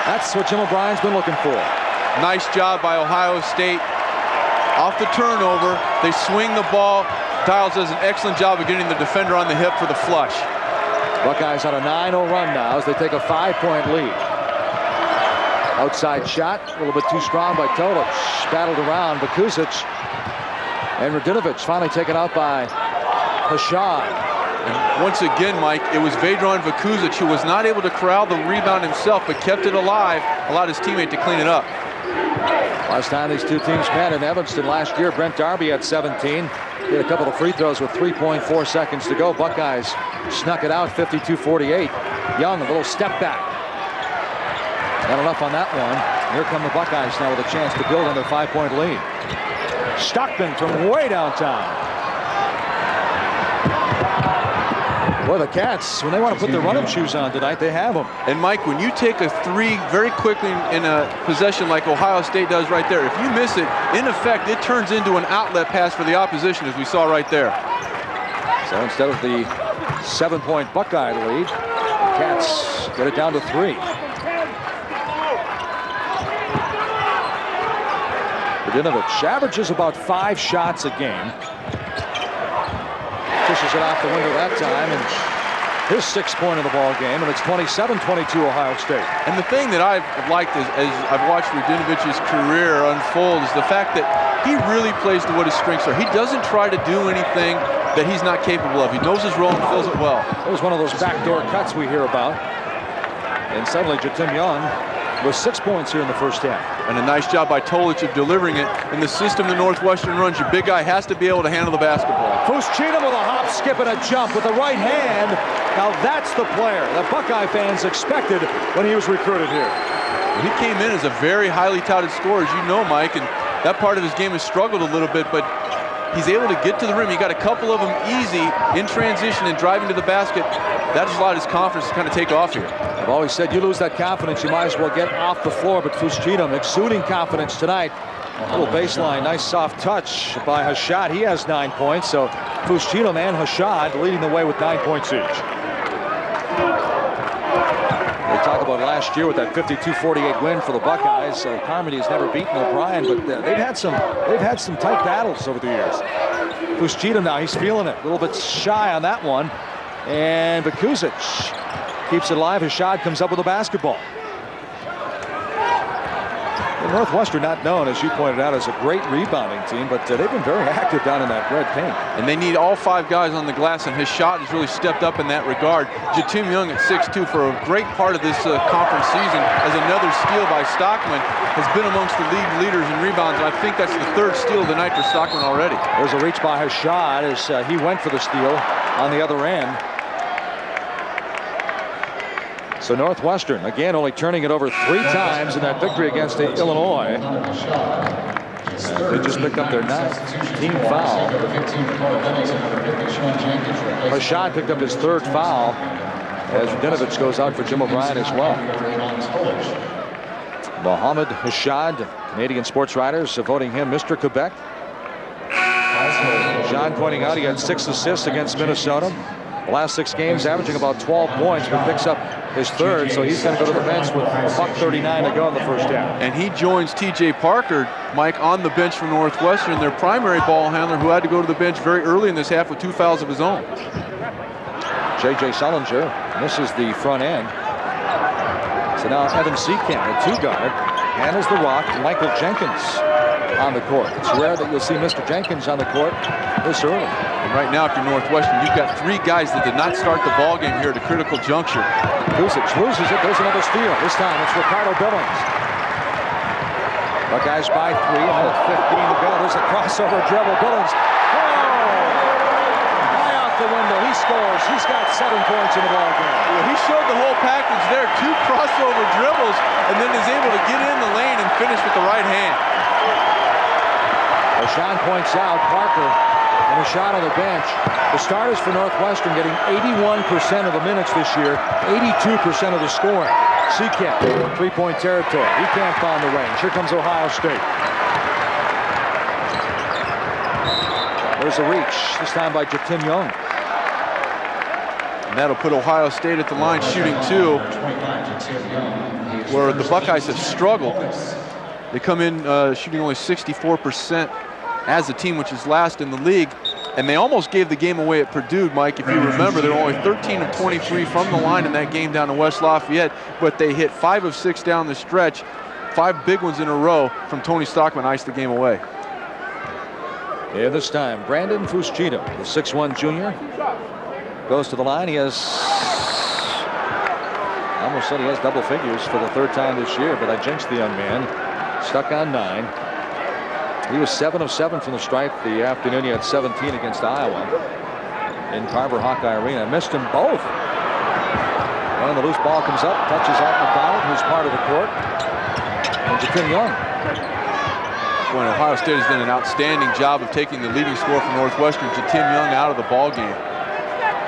That's what Jim O'Brien's been looking for. Nice job by Ohio State. Off the turnover, they swing the ball. Stiles does an excellent job of getting the defender on the hip for the flush. Buckeyes on a 9-0 run now as they take a 5-point lead. Outside shot, a little bit too strong by Tolic. Battled around. Vakuzic and Radinovich finally taken out by Hashad. And once again, Mike, it was Vedran Vakuzic who was not able to corral the rebound himself, but kept it alive, allowed his teammate to clean it up. Last time these two teams met in Evanston last year, Brent Darby had 17. He had a couple of free throws with 3.4 seconds to go. Buckeyes snuck it out, 52-48. Young, a little step back. Not enough on that one. Here come the Buckeyes now with a chance to build on their 5-point lead. Stockton from way downtown. Boy, the Cats, when they want to put their running shoes on tonight, they have them. And Mike, when you take a 3 very quickly in a possession like Ohio State does right there, if you miss it, in effect, it turns into an outlet pass for the opposition, as we saw right there. So instead of the 7-point Buckeye lead, the Cats get it down to 3. Radinovich averages about 5 shots a game. Pushes it out the window that time, and his 6th point in the ball game, and it's 27-22 Ohio State. And the thing that I've liked as I've watched Radinovich's career unfold is the fact that he really plays to what his strengths are. He doesn't try to do anything that he's not capable of. He knows his role and fills it well. It was one of those backdoor cuts we hear about. And suddenly Jatim Young with 6 points here in the first half. And a nice job by Tolich of delivering it. In the system the Northwestern runs, your big guy has to be able to handle the basketball. Fuschina with a hop, skip, and a jump with the right hand. Now that's the player that Buckeye fans expected when he was recruited here. He came in as a very highly touted scorer, as you know, Mike, and that part of his game has struggled a little bit, but he's able to get to the rim. He got a couple of them easy in transition and driving to the basket. That has allowed his confidence to kind of take off here. I've always said you lose that confidence, you might as well get off the floor, but Fuschina exuding confidence tonight. A little baseline, nice soft touch by Hashad. He has 9 points, so Fuschina and Hashad leading the way with 9 points each. We talk about last year with that 52-48 win for the Buckeyes. Carmody has never beaten O'Brien, but they've had some tight battles over the years. Fuschina now, he's feeling it. A little bit shy on that one. And Bakuzic keeps it alive. Hashad comes up with a basketball. The Northwestern not known, as you pointed out, as a great rebounding team, but they've been very active down in that red paint. And they need all 5 guys on the glass, and his shot has really stepped up in that regard. Jatim Young at 6'2" for a great part of this conference season, as another steal by Stockman, has been amongst the league leaders in rebounds, and I think that's the 3rd steal of the night for Stockman already. There's a reach by Hashad as he went for the steal on the other end. So Northwestern, again, only turning it over 3 times in that victory against Illinois. They just picked up their 9th team foul. Hashad picked up his 3rd foul as Dinovich goes out for Jim O'Brien as well. Mohamed Hashad, Canadian sports writers voting him Mr. Quebec. John pointing out he had 6 assists against Minnesota. The last 6 games averaging about 12 points, but picks up his 3rd, so he's going to go to the bench with $1:39 to go in the first half. And he joins T.J. Parker, Mike, on the bench for Northwestern, their primary ball handler, who had to go to the bench very early in this half with 2 fouls of his own. J.J. Sullinger misses the front end. So now Evan Seekamp, a 2-guard, handles the rock. Michael Jenkins on the court. It's rare that you'll see Mr. Jenkins on the court this early. And right now, if you're Northwestern, you've got 3 guys that did not start the ball game here at a critical juncture. Kuzic loses it. There's another steal. This time it's Ricardo Billings. Buckeyes by 3, a minute 15 to go. There's a crossover dribble. Billings. Oh! High off the window. He scores. He's got 7 points in the ball game. Well, he showed the whole package there. 2 crossover dribbles, and then is able to get in the lane and finish with the right hand. Sean points out Parker and a shot on the bench. The starters for Northwestern getting 81% of the minutes this year, 82% of the scoring. Seekamp, 3-point territory. He can't find the range. Here comes Ohio State. There's a reach, this time by Jatim Young. And that'll put Ohio State at the line shooting 2, where the Buckeyes have struggled. They come in shooting only 64% as a team, which is last in the league. And they almost gave the game away at Purdue, Mike. If you remember, they were only 13 of 23 from the line in that game down in West Lafayette, but they hit 5 of 6 down the stretch. 5 big ones in a row from Tony Stockman, iced the game away. Yeah, this time, Brandon Fuschina, the 6'1" junior, goes to the line. He has, I almost said he has double figures for the 3rd time this year, but I jinxed the young man. Stuck on 9. He was 7 of 7 from the stripe the afternoon. He had 17 against Iowa in Carver Hawkeye Arena. Missed them both. And the loose ball comes up, touches off McDonald, who's part of the court. And Jatim Young. When Ohio State has done an outstanding job of taking the leading scorer from Northwestern, Jatim Young, out of the ball game.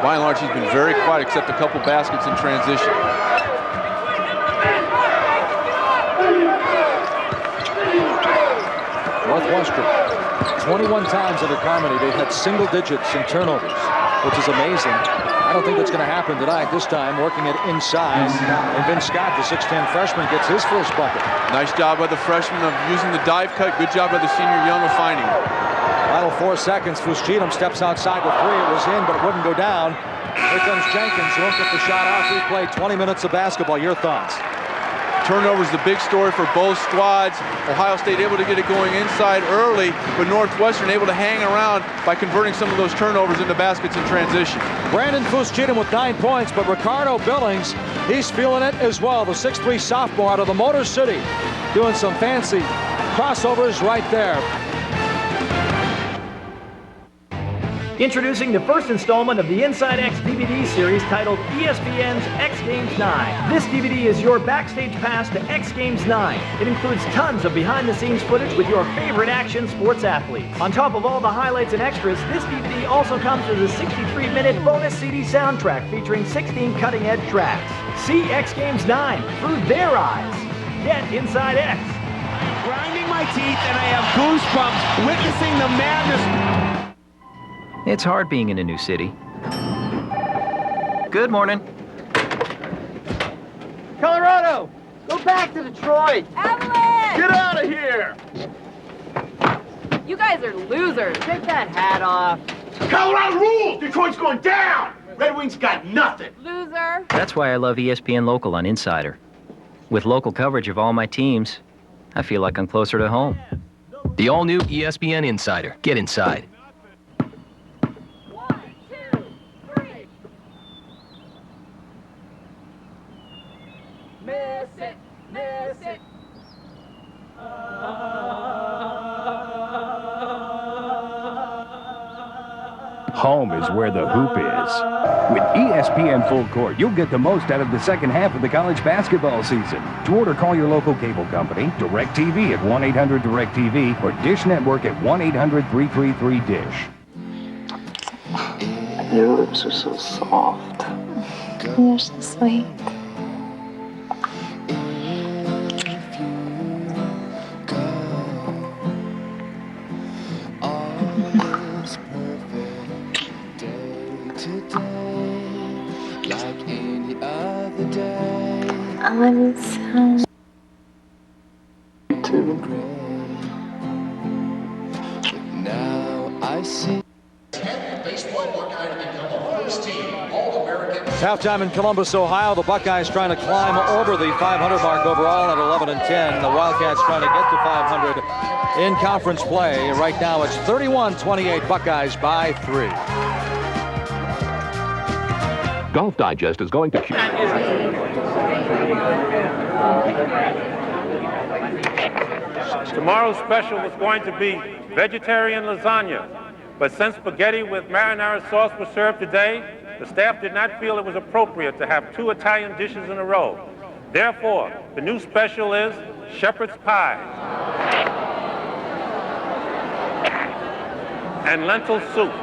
By and large, he's been very quiet, except a couple baskets in transition. Northwestern, 21 times under Carmody, they've had single digits in turnovers, which is amazing. I don't think that's going to happen tonight. This time, working it inside, and Vince Scott, the 6'10" freshman, gets his first bucket. Nice job by the freshman of using the dive cut. Good job by the senior Young of finding it. Final 4 seconds. Fuschina steps outside with 3. It was in, but it wouldn't go down. Here comes Jenkins. He won't get the shot off. We played 20 minutes of basketball. Your thoughts? Turnovers the big story for both squads. Ohio State able to get it going inside early, but Northwestern able to hang around by converting some of those turnovers into baskets in transition. Brandon Fuschita with 9 points, but Ricardo Billings, he's feeling it as well. The 6'3" sophomore out of the Motor City, doing some fancy crossovers right there. Introducing the first installment of the Inside X DVD series titled ESPN's X Games 9. This DVD is your backstage pass to X Games 9. It includes tons of behind-the-scenes footage with your favorite action sports athletes. On top of all the highlights and extras, this DVD also comes with a 63-minute bonus CD soundtrack featuring 16 cutting-edge tracks. See X Games 9 through their eyes. Get Inside X. I'm grinding my teeth and I have goosebumps witnessing the madness. It's hard being in a new city. Good morning. Colorado, go back to Detroit. Avalanche! Get out of here. You guys are losers. Take that hat off. Colorado rules! Detroit's going down! Red Wings got nothing. Loser. That's why I love ESPN Local on Insider. With local coverage of all my teams, I feel like I'm closer to home. The all-new ESPN Insider. Get inside. Miss it, miss it. Home is where the hoop is. With ESPN Full Court, you'll get the most out of the second half of the college basketball season. To order, call your local cable company, DirecTV at 1-800-DirecTV, or Dish Network at 1-800-333-DISH. Your lips are so soft. You're so sweet. I'm so... Now I see. Halftime in Columbus, Ohio. The Buckeyes trying to climb over the 500 mark overall at 11-10. The Wildcats trying to get to 500 in conference play. Right now it's 31-28 Buckeyes by 3. Golf Digest is going to... Tomorrow's special was going to be vegetarian lasagna, but since spaghetti with marinara sauce was served today, the staff did not feel it was appropriate to have 2 Italian dishes in a row. Therefore, the new special is shepherd's pie and lentil soup.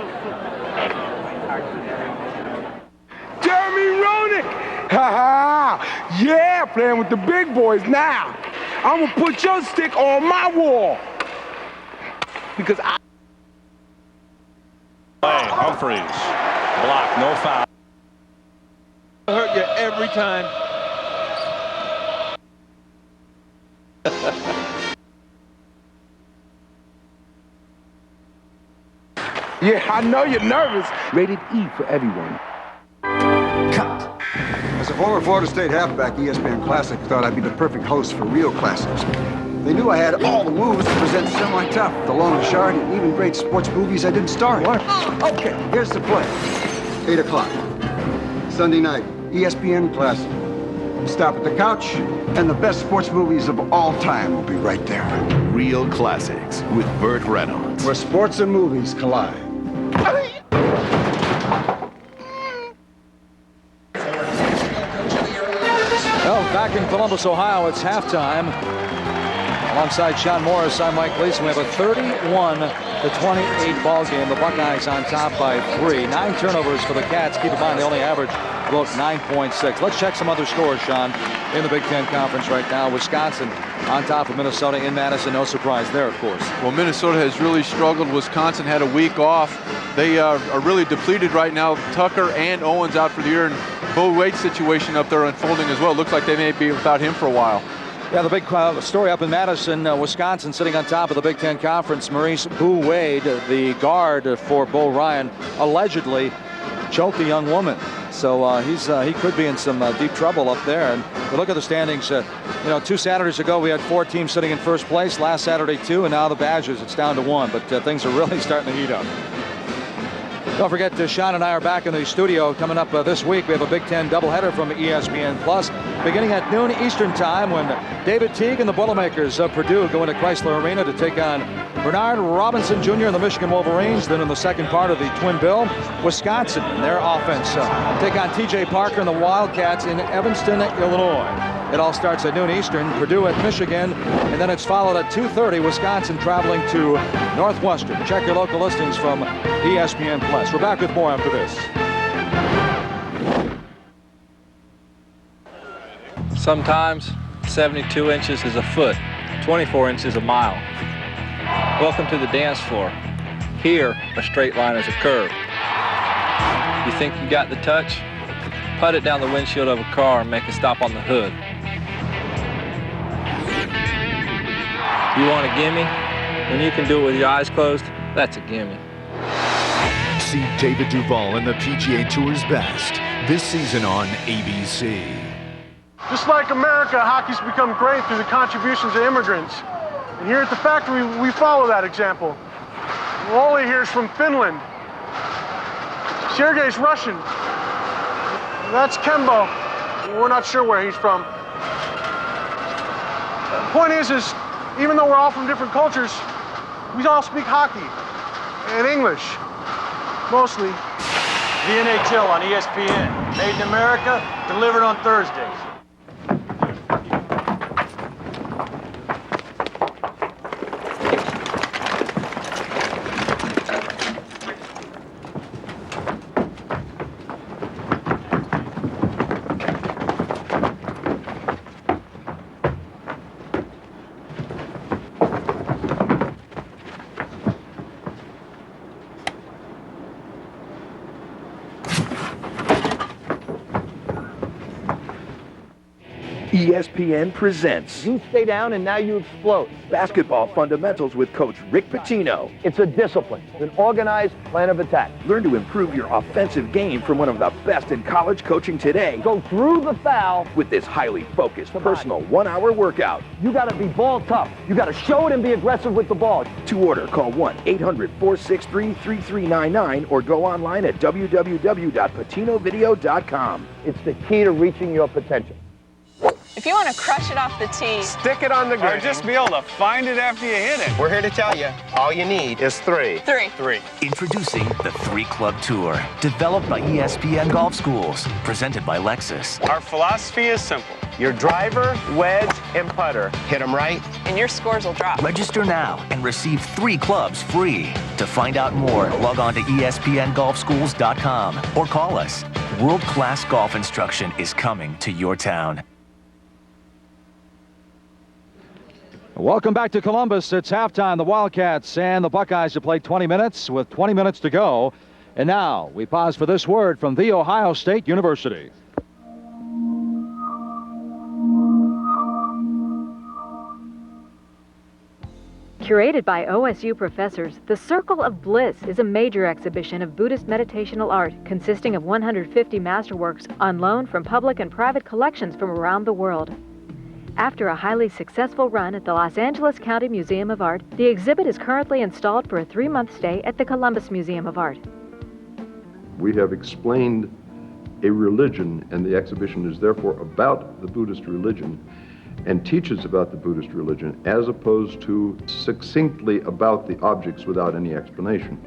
Jeremy Roenick! Ha ha! Yeah, playing with the big boys now. I'm gonna put your stick on my wall. Because I... Humphreys. Block, no foul. Hurt you every time. Yeah, I know you're nervous. Rated E for everyone. Cut. As a former Florida State halfback, ESPN Classic thought I'd be the perfect host for real classics. They knew I had all the moves to present semi-tough, the long and short, and even great sports movies I didn't star in. Okay, here's the play. 8 o'clock. Sunday night, ESPN Classic. Stop at the couch, and the best sports movies of all time will be right there. Real Classics with Burt Reynolds. Where sports and movies collide. Well, back in Columbus, Ohio, it's halftime. Alongside Sean Morris, I'm Mike Gleason. We have a 31-28 ball game. The Buckeyes on top by 3. 9 turnovers for the Cats. Keep in mind, they only average about 9.6. Let's check some other scores, Sean, in the Big Ten Conference right now. Wisconsin on top of Minnesota in Madison. No surprise there, of course. Well, Minnesota has really struggled. Wisconsin had a week off. They are really depleted right now. Tucker and Owens out for the year, and Bo Wade's situation up there unfolding as well. Looks like they may be without him for a while. Yeah, the big story up in Madison, Wisconsin sitting on top of the Big Ten Conference. Maurice Boo Wade, the guard for Bo Ryan, allegedly choked a young woman. So he could be in some deep trouble up there. And We look at the standings. 2 Saturdays ago, we had 4 teams sitting in first place. Last Saturday, 2, and now the Badgers, it's down to 1. But things are really starting to heat up. Don't forget, Sean and I are back in the studio. Coming up this week, we have a Big Ten doubleheader from ESPN Plus, beginning at noon Eastern Time, when David Teague and the Boilermakers of Purdue go into Chrysler Arena to take on Bernard Robinson Jr. and the Michigan Wolverines. Then in the second part of the Twin Bill, Wisconsin and their offense take on T.J. Parker and the Wildcats in Evanston, Illinois. It all starts at noon Eastern, Purdue at Michigan, and then it's followed at 2:30, Wisconsin traveling to Northwestern. Check your local listings from ESPN Plus. We're back with more after this. Sometimes 72 inches is a foot, 24 inches a mile. Welcome to the dance floor. Here, a straight line is a curve. You think you got the touch? Put it down the windshield of a car and make it stop on the hood. You want a gimme? When you can do it with your eyes closed, that's a gimme. See David Duval and the PGA Tour's best this season on ABC. Just like America, hockey's become great through the contributions of immigrants. And here at the factory, we follow that example. Wally here's from Finland. Sergei's Russian. That's Kembo. We're not sure where he's from. The point is even though we're all from different cultures, we all speak hockey and English, mostly. The NHL on ESPN. Made in America, delivered on Thursdays. ESPN presents You stay down and now you explode. Basketball Fundamentals with Coach Rick Pitino. It's a discipline, an organized plan of attack. Learn to improve your offensive game from one of the best in college coaching today. Go through the foul with this highly focused personal 1-hour workout. You got to be ball tough. You got to show it and be aggressive with the ball. To order, call 1-800-463-3399 or go online at www.patinovideo.com. It's the key to reaching your potential. If you want to crush it off the tee, stick it on the green. Or just be able to find it after you hit it. We're here to tell you, all you need is 3. 3. Introducing the 3 Club Tour, developed by ESPN Golf Schools, presented by Lexus. Our philosophy is simple. Your driver, wedge, and putter. Hit them right, and your scores will drop. Register now and receive 3 clubs free. To find out more, log on to ESPNGolfSchools.com or call us. World-class golf instruction is coming to your town. Welcome back to Columbus. It's halftime. The Wildcats and the Buckeyes have played 20 minutes with 20 minutes to go. And now we pause for this word from The Ohio State University. Curated by OSU professors, The Circle of Bliss is a major exhibition of Buddhist meditational art consisting of 150 masterworks on loan from public and private collections from around the world. After a highly successful run at the Los Angeles County Museum of Art, the exhibit is currently installed for a 3-month stay at the Columbus Museum of Art. We have explained a religion, and the exhibition is therefore about the Buddhist religion and teaches about the Buddhist religion as opposed to succinctly about the objects without any explanation.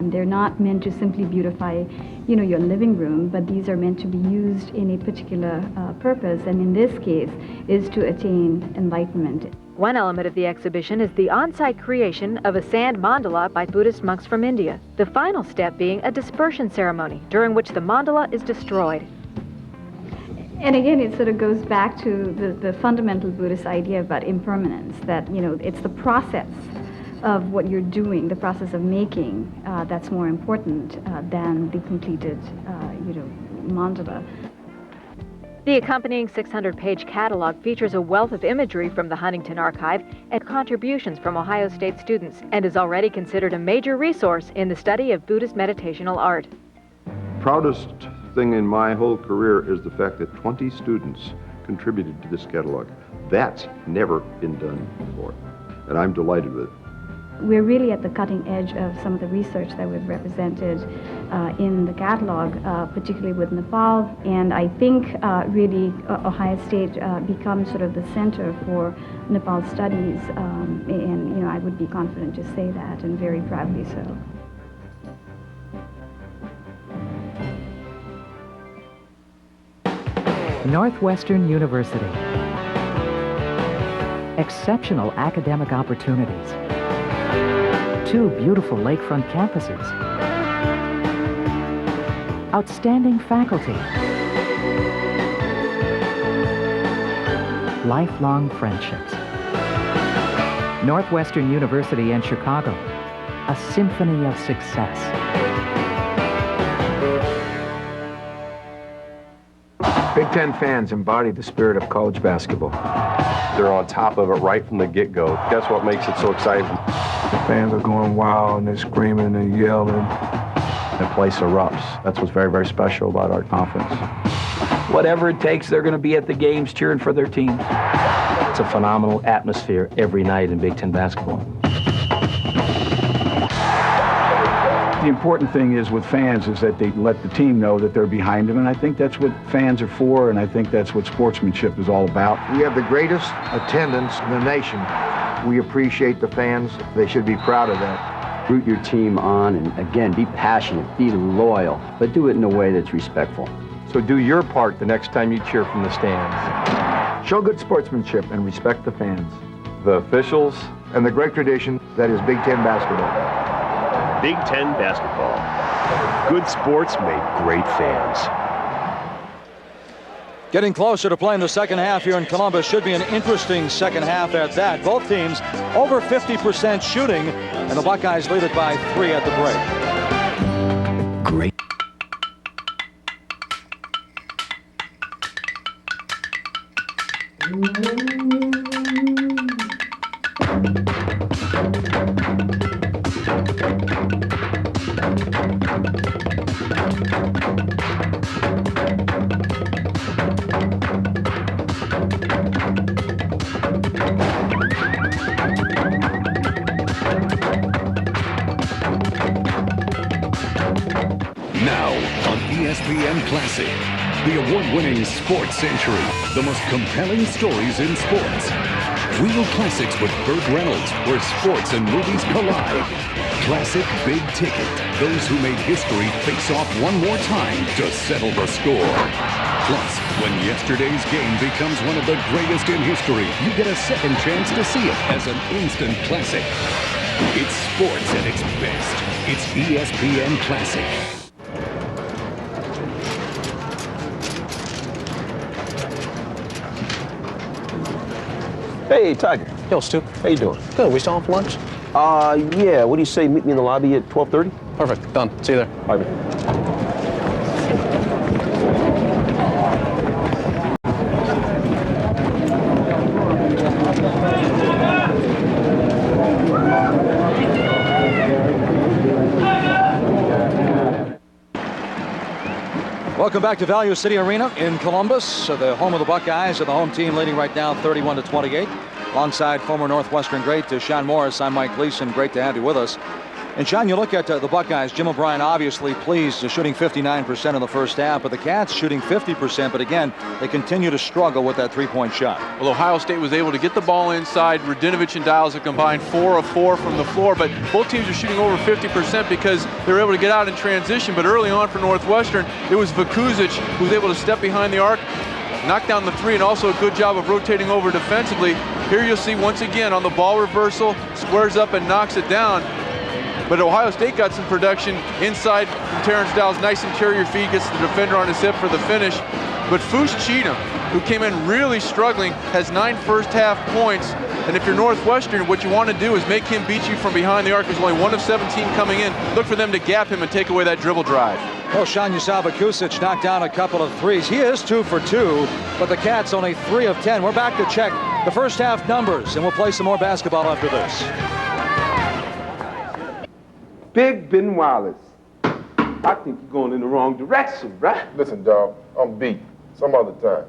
They're not meant to simply beautify, your living room, but these are meant to be used in a particular purpose, and in this case is to attain enlightenment. One element of the exhibition is the on-site creation of a sand mandala by Buddhist monks from India, the final step being a dispersion ceremony during which the mandala is destroyed. And again, it sort of goes back to the fundamental Buddhist idea about impermanence, that, it's the process of what you're doing, the process of making, that's more important than the completed, mandala. The accompanying 600-page catalog features a wealth of imagery from the Huntington Archive and contributions from Ohio State students, and is already considered a major resource in the study of Buddhist meditational art. Proudest thing in my whole career is the fact that 20 students contributed to this catalog. That's never been done before, and I'm delighted with it. We're really at the cutting edge of some of the research that we've represented in the catalog, particularly with Nepal, and I think really Ohio State becomes sort of the center for Nepal studies, and I would be confident to say that, and very proudly so. Northwestern University. Exceptional academic opportunities. 2 beautiful lakefront campuses. Outstanding faculty. Lifelong friendships. Northwestern University and Chicago, a symphony of success. Big Ten fans embody the spirit of college basketball. They're on top of it right from the get-go. That's what makes it so exciting. The fans are going wild and they're screaming and yelling. The place erupts. That's what's very, very special about our conference. Whatever it takes, they're going to be at the games cheering for their teams. It's a phenomenal atmosphere every night in Big Ten basketball. The important thing is with fans is that they let the team know that they're behind them, and I think that's what fans are for, and I think that's what sportsmanship is all about. We have the greatest attendance in the nation. We appreciate the fans. They should be proud of that. Root your team on, and again, be passionate, be loyal, but do it in a way that's respectful. So do your part the next time you cheer from the stands. Show good sportsmanship and respect the fans. The officials, and the great tradition that is Big Ten basketball. Big Ten basketball. Good sports make great fans. Getting closer to playing the second half here in Columbus. Should be an interesting second half at that. Both teams over 50% shooting, and the Buckeyes lead it by 3 at the break. Great. Now on ESPN Classic, the award-winning Sports Century, the most compelling stories in sports. Real classics with Burt Reynolds, where sports and movies collide. Classic Big Ticket, those who made history face off one more time to settle the score. Plus, when yesterday's game becomes one of the greatest in history, you get a second chance to see it as an instant classic. It's sports at its best. It's ESPN Classic. Hey, Tiger. Yo, Stu. How you doing? Good. We still on for lunch? Yeah. What do you say? Meet me in the lobby at 12:30? Perfect. Done. See you there. Bye, man. Welcome back to Value City Arena in Columbus, the home of the Buckeyes, and the home team leading right now 31-28. Alongside former Northwestern great Sean Morris, I'm Mike Gleason. Great to have you with us. And Sean, you look at the Buckeyes. Jim O'Brien obviously pleased, shooting 59% in the first half, but the Cats shooting 50%. But again, they continue to struggle with that three-point shot. Well, Ohio State was able to get the ball inside. Radinovich and Dials have combined 4 of 4 from the floor, but both teams are shooting over 50% because they were able to get out in transition. But early on for Northwestern, it was Vukuzic who was able to step behind the arc, knock down the three, and also a good job of rotating over defensively. Here you'll see once again on the ball reversal, squares up and knocks it down. But Ohio State got some production inside from Terrence Dow's nice interior feed, gets the defender on his hip for the finish. But Foose Cheatham, who came in really struggling, has 9 first half points. And if you're Northwestern, what you want to do is make him beat you from behind the arc. There's only 1 of 17 coming in. Look for them to gap him and take away that dribble drive. Well, Sean, you saw Vukuzic knock down a couple of threes. He is 2 for 2, but the Cats only 3 of 10. We're back to check the first half numbers, and we'll play some more basketball after this. Big Ben Wallace. I think you're going in the wrong direction, right? Listen, dog, I'm beat. Some other time.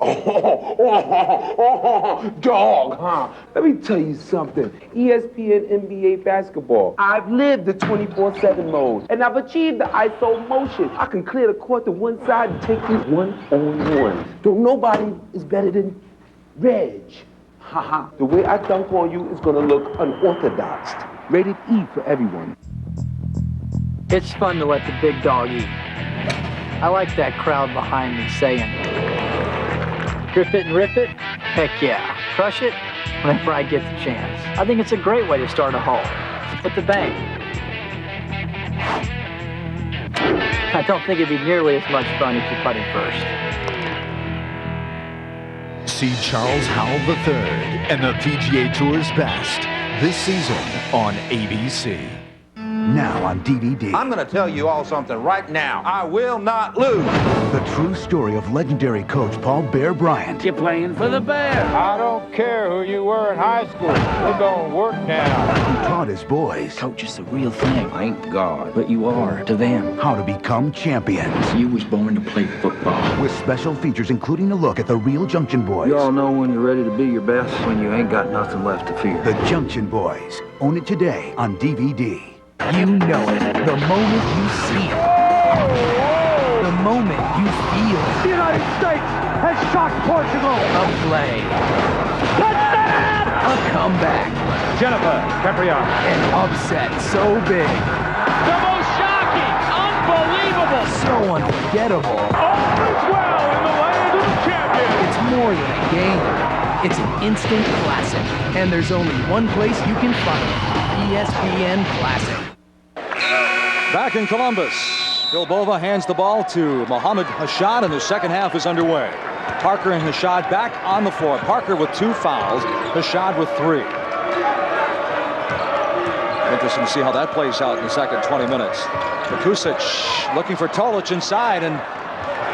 Dog, huh? Let me tell you something. ESPN NBA basketball. I've lived the 24/7 mode, and I've achieved the ISO motion. I can clear the court to one side and take you one-on-one. Though nobody is better than Reg. Haha. The way I dunk on you is gonna look unorthodox. Rated E for everyone. It's fun to let the big dog eat. I like that crowd behind me saying, grip it and rip it? Heck yeah. Crush it whenever I get the chance. I think it's a great way to start a hole. With the bang. I don't think it'd be nearly as much fun if you're putting first. See Charles Howell III and the PGA Tour's best this season on ABC. Now on DVD. I'm going to tell you all something right now. I will not lose. The true story of legendary coach Paul Bear Bryant. You're playing for the Bears. I don't care who you were in high school. We're going to work now. Who taught his boys. Coach is the real thing. I ain't God, but you are to them. How to become champions. You was born to play football. With special features including a look at the real Junction Boys. You all know when you're ready to be your best, when you ain't got nothing left to fear. The Junction Boys. Own it today on DVD. You know it the moment you see it. The moment you feel it. The United States has shocked Portugal. A play. Touchdown! A comeback. Jennifer Caprion. An upset so big. The most shocking, unbelievable, so unforgettable. All is well in the land of the champions. It's more than a game. It's an instant classic. And there's only one place you can find it. ESPN Classic. Back in Columbus, Phil Bova hands the ball to Mohammed Hashad, and the second half is underway. Parker and Hashad back on the floor. Parker with 2 fouls, Hashad with 3. Interesting to see how that plays out in the second 20 minutes. Kusic looking for Tolic inside, and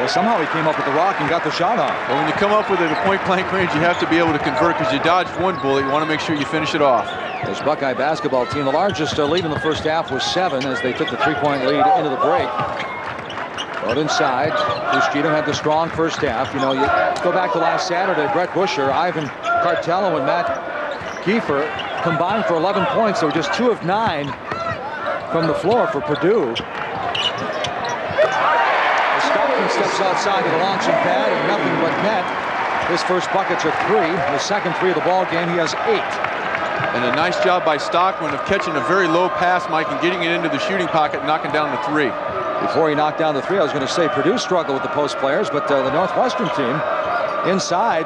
somehow he came up with the rock and got the shot off. Well, when you come up with it at point-blank range, you have to be able to convert because you dodged one bullet. You want to make sure you finish it off. This Buckeye basketball team, the largest lead in the first half was 7 as they took the 3-point lead into the break. Out inside, Bruce Cheatham had the strong first half. You know, you go back to last Saturday, Brett Busher, Ivan Cartello, and Matt Kiefer combined for 11 points. They were just 2 of 9 from the floor for Purdue. Stockton steps outside to the launching pad and nothing but net. His first buckets are 3. The second 3 of the ball game, he has 8. And a nice job by Stockman of catching a very low pass, Mike, and getting it into the shooting pocket and knocking down the 3. Before he knocked down the 3, I was going to say Purdue struggled with the post players, but the Northwestern team inside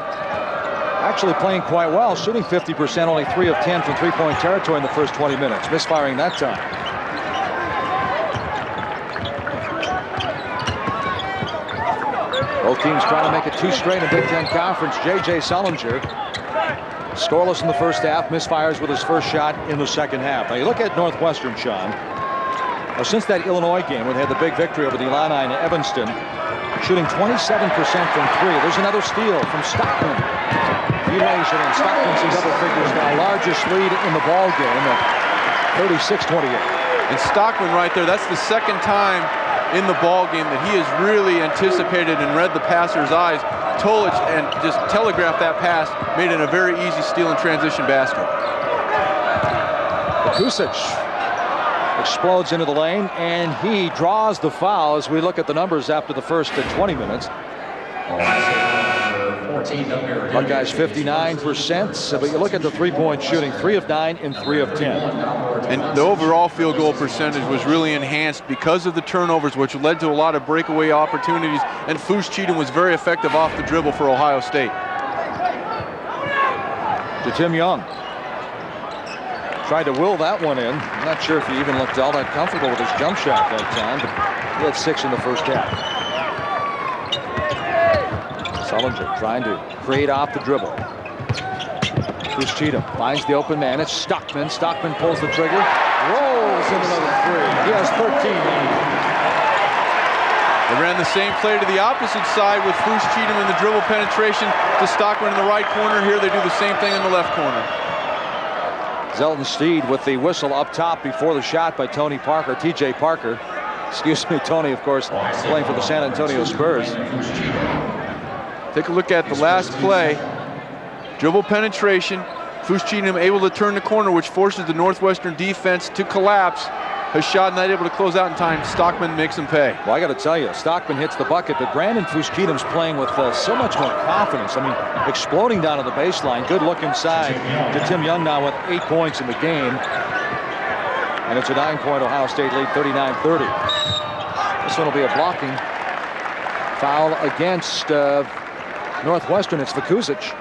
actually playing quite well, shooting 50%, only 3 of 10 from 3-point territory in the first 20 minutes, misfiring that time. Both teams trying to make it 2 straight in Big Ten Conference. J.J. Sullinger, scoreless in the first half, misfires with his first shot in the second half. Now you look at Northwestern, Sean. Since that Illinois game when they had the big victory over the Illini in Evanston, shooting 27% from 3. There's another steal from Stockman. He lays it in. Stockman's in double figures now. Largest lead in the ball game at 36-28. And Stockman right there, that's the second time in the ball game that he has really anticipated and read the passer's eyes. Tolic and just telegraphed that pass, made it a very easy steal and transition basket. Kusic explodes into the lane, and he draws the foul as we look at the numbers after the first 20 minutes. Buckeyes 59%, but you look at the 3-point shooting, 3 of 9 and 3 of 10. And the overall field goal percentage was really enhanced because of the turnovers, which led to a lot of breakaway opportunities, and Foose Cheatham was very effective off the dribble for Ohio State. To Tim Young. Tried to will that one in. I'm not sure if he even looked all that comfortable with his jump shot that time, but he had 6 in the first half. Sullinger trying to create off the dribble. Bruce Cheatham finds the open man. It's Stockman. Stockman pulls the trigger, rolls in another 3. He has 13. They ran the same play to the opposite side with Foose Cheatham in the dribble penetration to Stockman in the right corner. Here they do the same thing in the left corner. Zelton Steed with the whistle up top before the shot by Tony Parker, T.J. Parker. Excuse me, Tony, of course, playing for the San Antonio Spurs. Take a look at the last play. Dribble penetration. Fuschinum able to turn the corner, which forces the Northwestern defense to collapse. Hashad not able to close out in time. Stockman makes him pay. Well, I got to tell you, Stockman hits the bucket, but Brandon Fuschinum's playing with so much more confidence. I mean, exploding down to the baseline. Good look inside to Tim Young now with 8 points in the game. And it's a 9-point Ohio State lead, 39-30. This one will be a blocking foul against Northwestern. It's Vukuzic.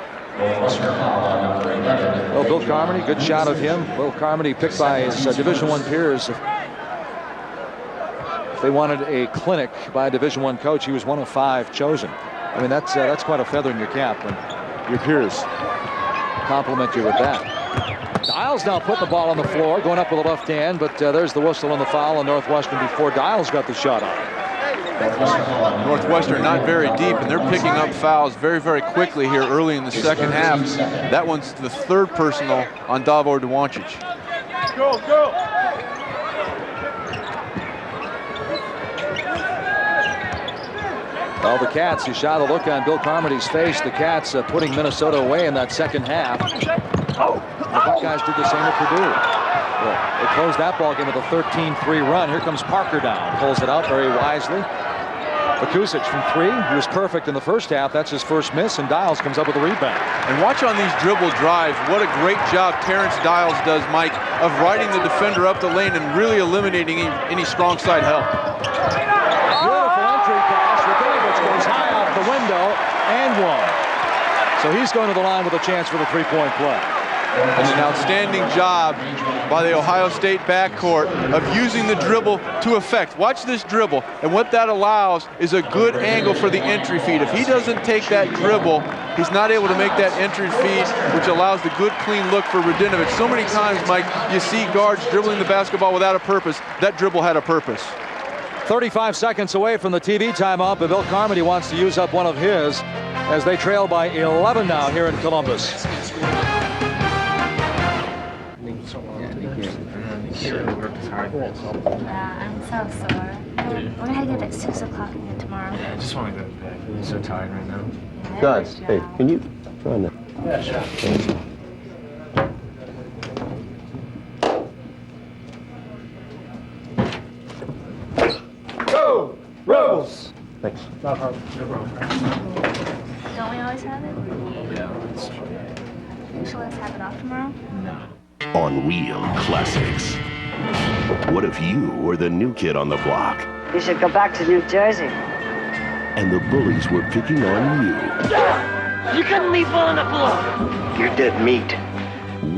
Well, Bill Carmody, good shot of him. Bill Carmody picked by his Division I peers. If they wanted a clinic by a Division I coach, he was one of 5 chosen. I mean, that's quite a feather in your cap when your peers compliment you with that. Dials now putting the ball on the floor, going up with the left hand, but there's the whistle on the foul on Northwestern before Dials got the shot off. Northwestern not very deep, and they're picking up fouls very, very quickly here early in the second half. That one's the 3rd personal on Davor Duwancic. Go, go! Well, the Cats, you saw the look on Bill Carmody's face. The Cats putting Minnesota away in that second half. The Buckeyes did the same at Purdue. Well, they closed that ball game with a 13-3 run. Here comes Parker down. Pulls it out very wisely. Vukuzic from 3. He was perfect in the first half. That's his first miss, and Dials comes up with a rebound. And watch on these dribble drives, what a great job Terrence Dials does, Mike, of riding the defender up the lane and really eliminating any strong side help. Beautiful entry pass. Radinovich goes high out the window and one. So he's going to the line with a chance for the 3-point play. And an outstanding job by the Ohio State backcourt of using the dribble to effect. Watch this dribble, and what that allows is a good angle for the entry feed. If he doesn't take that dribble, he's not able to make that entry feed, which allows the good, clean look for Radinovich. So many times, Mike, you see guards dribbling the basketball without a purpose. That dribble had a purpose. 35 seconds away from the TV timeout, but Bill Carmody wants to use up one of his as they trail by 11 now here in Columbus. I'm so sore. We're gonna have to get up at 6 o'clock again tomorrow. Yeah, I just want to go to bed. I'm so tired right now. Guys, hey, can you try that? Yeah, sure. Go! Rebels! Thanks. Not hard. No problem. Don't we always have it? Yeah, that's true. So let's have it off tomorrow? No. On Real Classics. What if you were the new kid on the block You should go back to New Jersey. and the bullies were picking on you? You couldn't leave ball on the floor. You're dead meat.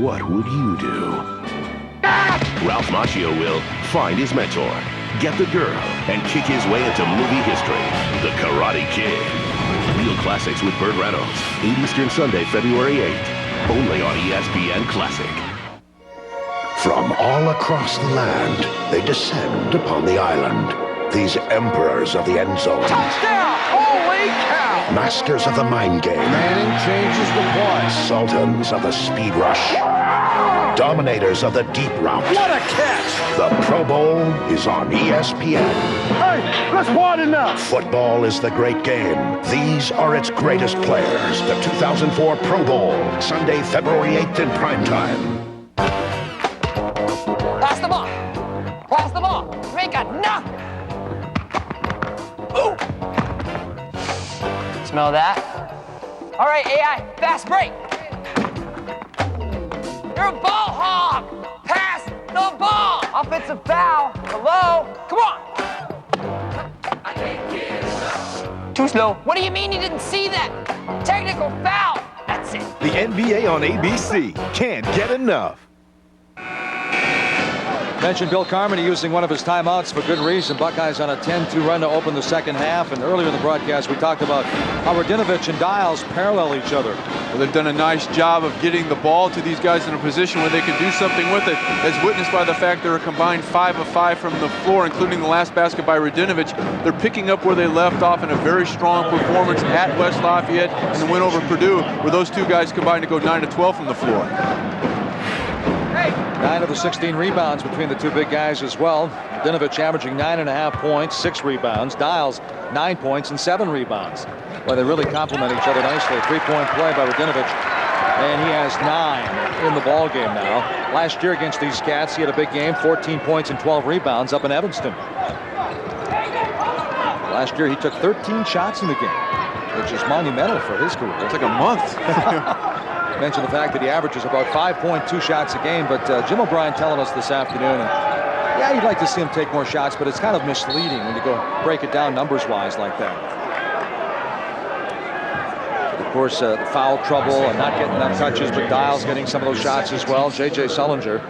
What would you do? Ralph Macchio will find his mentor, get the girl, and kick his way into movie history. The Karate Kid. Real Classics with Burt Reynolds. 8 Eastern Sunday, February 8th. Only on ESPN Classic. From all across the land, they descend upon the island. These emperors of the end zone. Touchdown! Holy cow! Masters of the mind game. Manning changes the play. Sultans of the speed rush. Dominators of the deep route. What a catch! The Pro Bowl is on ESPN. Hey, that's wide enough! Football is the great game. These are its greatest players. The 2004 Pro Bowl, Sunday, February 8th in primetime. Pass the ball. Pass the ball. Make a knock. Ooh. Smell that? All right, AI, fast break. You're a ball hog. Pass the ball. Offensive foul. Hello. Come on. Too slow. What do you mean you didn't see that? Technical foul. That's it. The NBA on ABC. Can't get enough. Mentioned Bill Carmody using one of his timeouts for good reason. Buckeyes on a 10-2 run to open the second half. And earlier in the broadcast, we talked about how Radinovich and Dials parallel each other. Well, they've done a nice job of getting the ball to these guys in a position where they can do something with it, as witnessed by the fact they're a combined 5 of 5 from the floor, including the last basket by Radinovich. They're picking up where they left off in a very strong performance at West Lafayette and the win over Purdue, where those two guys combined to go 9 of 12 from the floor. Hey. 9 of the 16 rebounds between the two big guys as well. Dinovich averaging 9.5 points, 6 rebounds. Dials 9 points and 7 rebounds. Well, they really complement each other nicely. 3-point play by Dinovich, and he has 9 in the ball game now. Last year against these Cats, he had a big game, 14 points and 12 rebounds up in Evanston. Last year, he took 13 shots in the game, which is monumental for his career. It's like a month. Mentioned the fact that he averages about 5.2 shots a game, but Jim O'Brien telling us this afternoon, and yeah, you'd like to see him take more shots, but it's kind of misleading when you go break it down numbers-wise like that. But of course, foul trouble and not getting enough touches, but Dials getting some of those shots as well. J.J. Sullinger.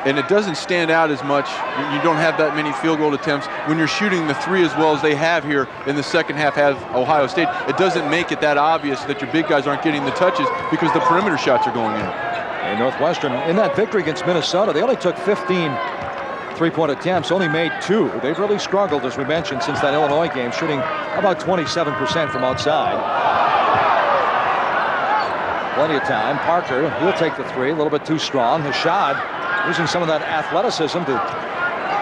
And it doesn't stand out as much. You don't have that many field goal attempts. When you're shooting the 3 as well as they have here in the second half have Ohio State, it doesn't make it that obvious that your big guys aren't getting the touches because the perimeter shots are going in. And Northwestern, in that victory against Minnesota, they only took 15 3-point attempts, only made 2. They've really struggled, as we mentioned, since that Illinois game, shooting about 27% from outside. Plenty of time. Parker, he'll take the 3, a little bit too strong. Hashad using some of that athleticism to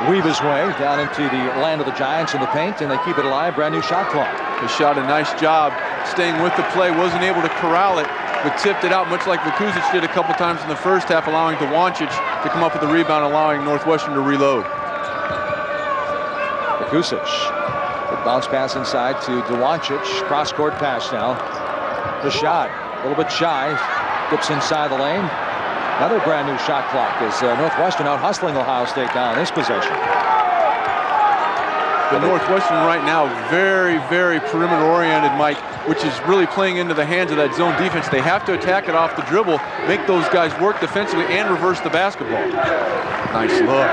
weave his way down into the land of the Giants in the paint, and they keep it alive. Brand new shot clock. Hashad, a nice job staying with the play, wasn't able to corral it, but tipped it out much like Vukusic did a couple times in the first half, allowing Dowancic to come up with the rebound, allowing Northwestern to reload. Vukusic, good bounce pass inside to Dowancic. Cross-court pass now. Hashad, a little bit shy, dips inside the lane. Another brand new shot clock as Northwestern out hustling Ohio State down this possession. The Northwestern right now very, very perimeter oriented, Mike, which is really playing into the hands of that zone defense. They have to attack it off the dribble, make those guys work defensively and reverse the basketball. Nice look.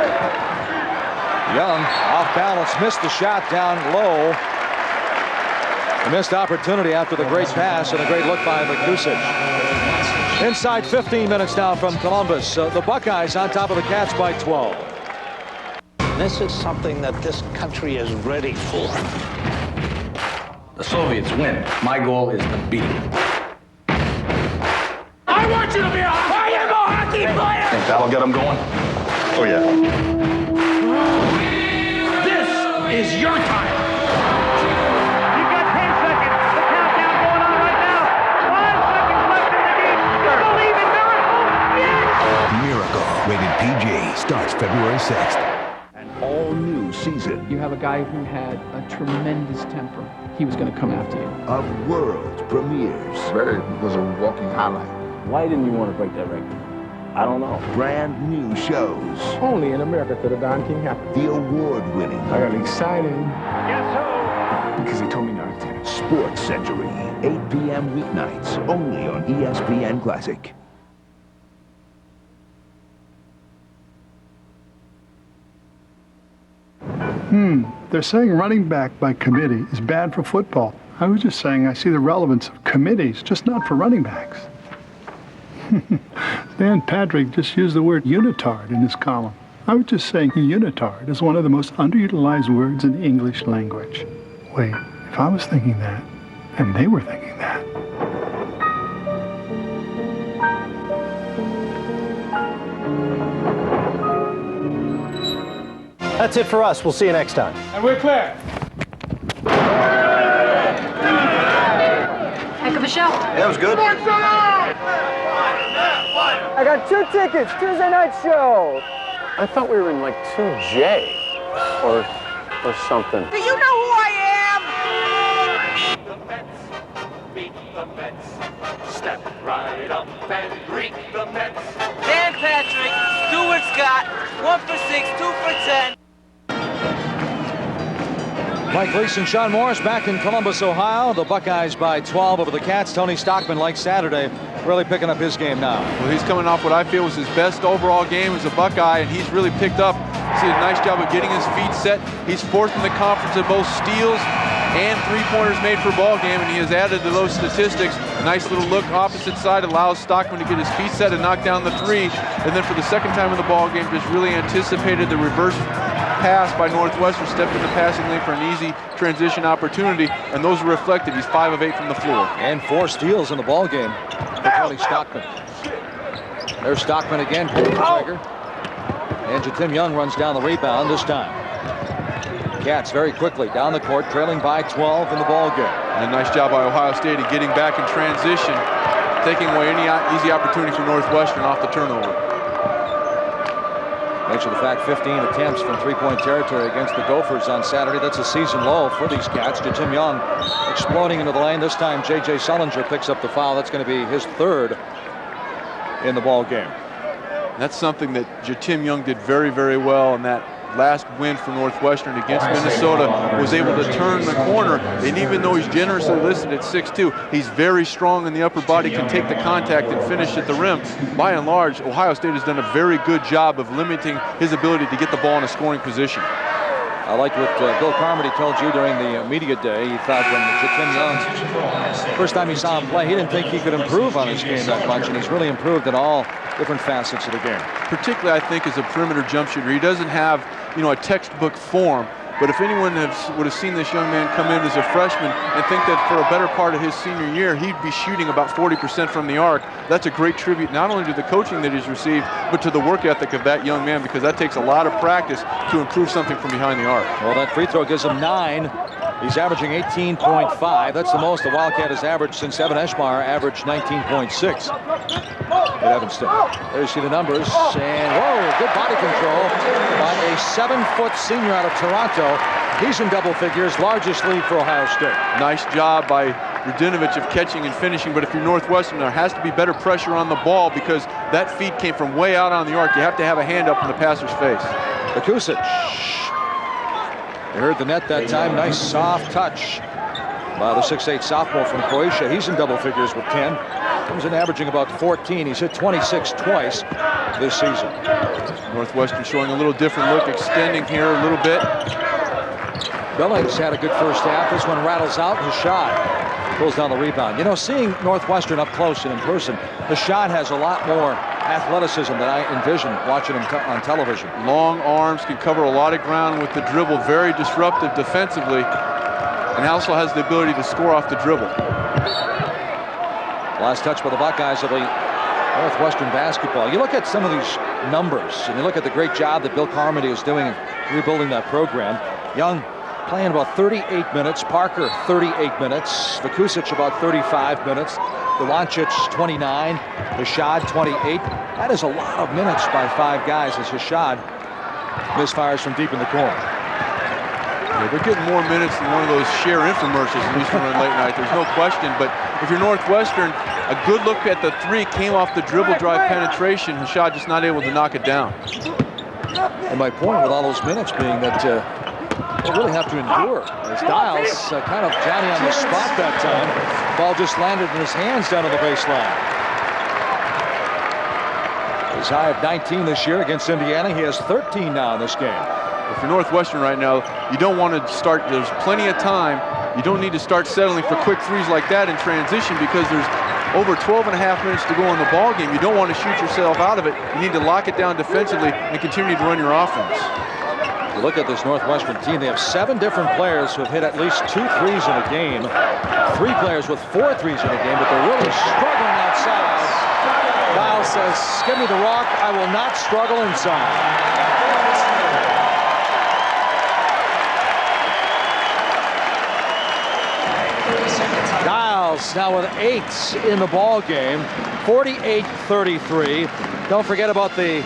Young off balance, missed the shot down low. A missed opportunity after the great pass and a great look by Vukusic. Inside 15 minutes now from Columbus. The Buckeyes on top of the Cats by 12. This is something that this country is ready for. The Soviets win. My goal is to beat them. I want you to be a hockey player! Think that'll get them going? Oh, yeah. This is your time! Rated PG starts February 6th. An all-new season. You have a guy who had a tremendous temper. He was going to come after you. Of world premieres. Barry was a walking highlight. Why didn't you want to break that record? I don't know. Brand new shows. Only in America could a Don King happen. The award-winning. I got excited. Yes, sir. Because he told me not to. Sports Century. 8 p.m. weeknights. Only on ESPN Classic. They're saying running back by committee is bad for football. I was just saying I see the relevance of committees, just not for running backs. Dan Patrick just used the word unitard in his column. I was just saying unitard is one of the most underutilized words in the English language. Wait, if I was thinking that, and they were thinking that. That's it for us. We'll see you next time. And we're clear. Heck of a show. That was good. I got 2 tickets, Tuesday night show. I thought we were in like 2J or something. Do you know who I am? The Mets, beat the Mets. Step right up and greet the Mets. Dan Patrick, Stuart Scott, 1 for 6, 2 for 10. Mike Gleason, Sean Morris back in Columbus, Ohio. The Buckeyes by 12 over the Cats. Tony Stockman, like Saturday, really picking up his game now. Well, he's coming off what I feel was his best overall game as a Buckeye, and he's really picked up. He's did a nice job of getting his feet set. He's fourth in the conference in both steals and three-pointers made per ball game, and he has added to those statistics. A nice little look opposite side allows Stockman to get his feet set and knock down the 3. And then for the second time in the ball game, just really anticipated the reverse pass by Northwestern, stepped in the passing lane for an easy transition opportunity, and those are reflected. He's 5 of 8 from the floor. And 4 steals in the ball game for Tony Stockman. There's Stockman again, pulling the trigger. And Tim Young runs down the rebound this time. Cats very quickly down the court, trailing by 12 in the ball game. And a nice job by Ohio State in getting back in transition, taking away any easy opportunity for Northwestern off the turnover. Mention the fact 15 attempts from three-point territory against the Gophers on Saturday. That's a season low for these Cats. Tim Young exploding into the lane. This time J.J. Sullinger picks up the foul. That's going to be his third in the ball game. That's something that Tim Young did very, very well in that last win for Northwestern against Minnesota. Was able to turn the corner, and even though he's generously listed at 6'2", he's very strong in the upper body, can take the contact and finish at the rim. By and large, Ohio State has done a very good job of limiting his ability to get the ball in a scoring position. I like what Bill Carmody told you during the media day. He thought when Tim Young, first time he saw him play, he didn't think he could improve on his game that much, and he's really improved in all different facets of the game. Particularly, I think, as a perimeter jump shooter. He doesn't have, a textbook form, but if anyone would have seen this young man come in as a freshman and think that for a better part of his senior year, he'd be shooting about 40% from the arc, that's a great tribute not only to the coaching that he's received, but to the work ethic of that young man, because that takes a lot of practice to improve something from behind the arc. Well, that free throw gives him 9. He's averaging 18.5. That's the most the Wildcat has averaged since Evan Eschmeyer averaged 19.6 at Evanston. There you see the numbers. And, whoa, good body control by a 7-foot senior out of Toronto. He's in double figures, largest lead for Ohio State. Nice job by Radinovich of catching and finishing, but if you're Northwestern, there has to be better pressure on the ball because that feed came from way out on the arc. You have to have a hand up in the passer's face. Vekusic. They heard the net that time. Nice soft touch by the 6'8 sophomore from Croatia. He's in double figures with 10. Comes in averaging about 14. He's hit 26 twice this season. Northwestern showing a little different look, extending here a little bit. Billings had a good first half. This one rattles out. Hashad pulls down the rebound. Seeing Northwestern up close and in person, Hashad has a lot more athleticism than I envisioned watching him on television. Long arms, can cover a lot of ground with the dribble, very disruptive defensively, and also has the ability to score off the dribble. Last touch by the Buckeyes of the Northwestern basketball. You look at some of these numbers, and you look at the great job that Bill Carmody is doing in rebuilding that program. Young playing about 38 minutes, Parker 38 minutes, Vekusic about 35 minutes, Delancic 29, Hashad 28. That is a lot of minutes by 5 guys as Hashad misfires from deep in the corner. Yeah, they're getting more minutes than one of those share infomercials that used to run late night. There's no question, but if you're Northwestern, a good look at the 3 came off the dribble drive penetration. Hashad just not able to knock it down. And my point with all those minutes being that they really have to endure. As Dials kind of Johnny on the spot that time. Ball just landed in his hands down to the baseline. He's high of 19 this year against Indiana. He has 13 now in this game. If you're Northwestern right now, you don't want to start, there's plenty of time. You don't need to start settling for quick threes like that in transition because there's over 12 and a half minutes to go in the ball game. You don't want to shoot yourself out of it. You need to lock it down defensively and continue to run your offense. You look at this Northwestern team, they have 7 different players who have hit at least 2 threes in a game. 3 players with 4 threes in a game, but they're really struggling outside. Dials says, give me the rock, I will not struggle inside. Dials now with 8 in the ball game, 48-33. Don't forget about the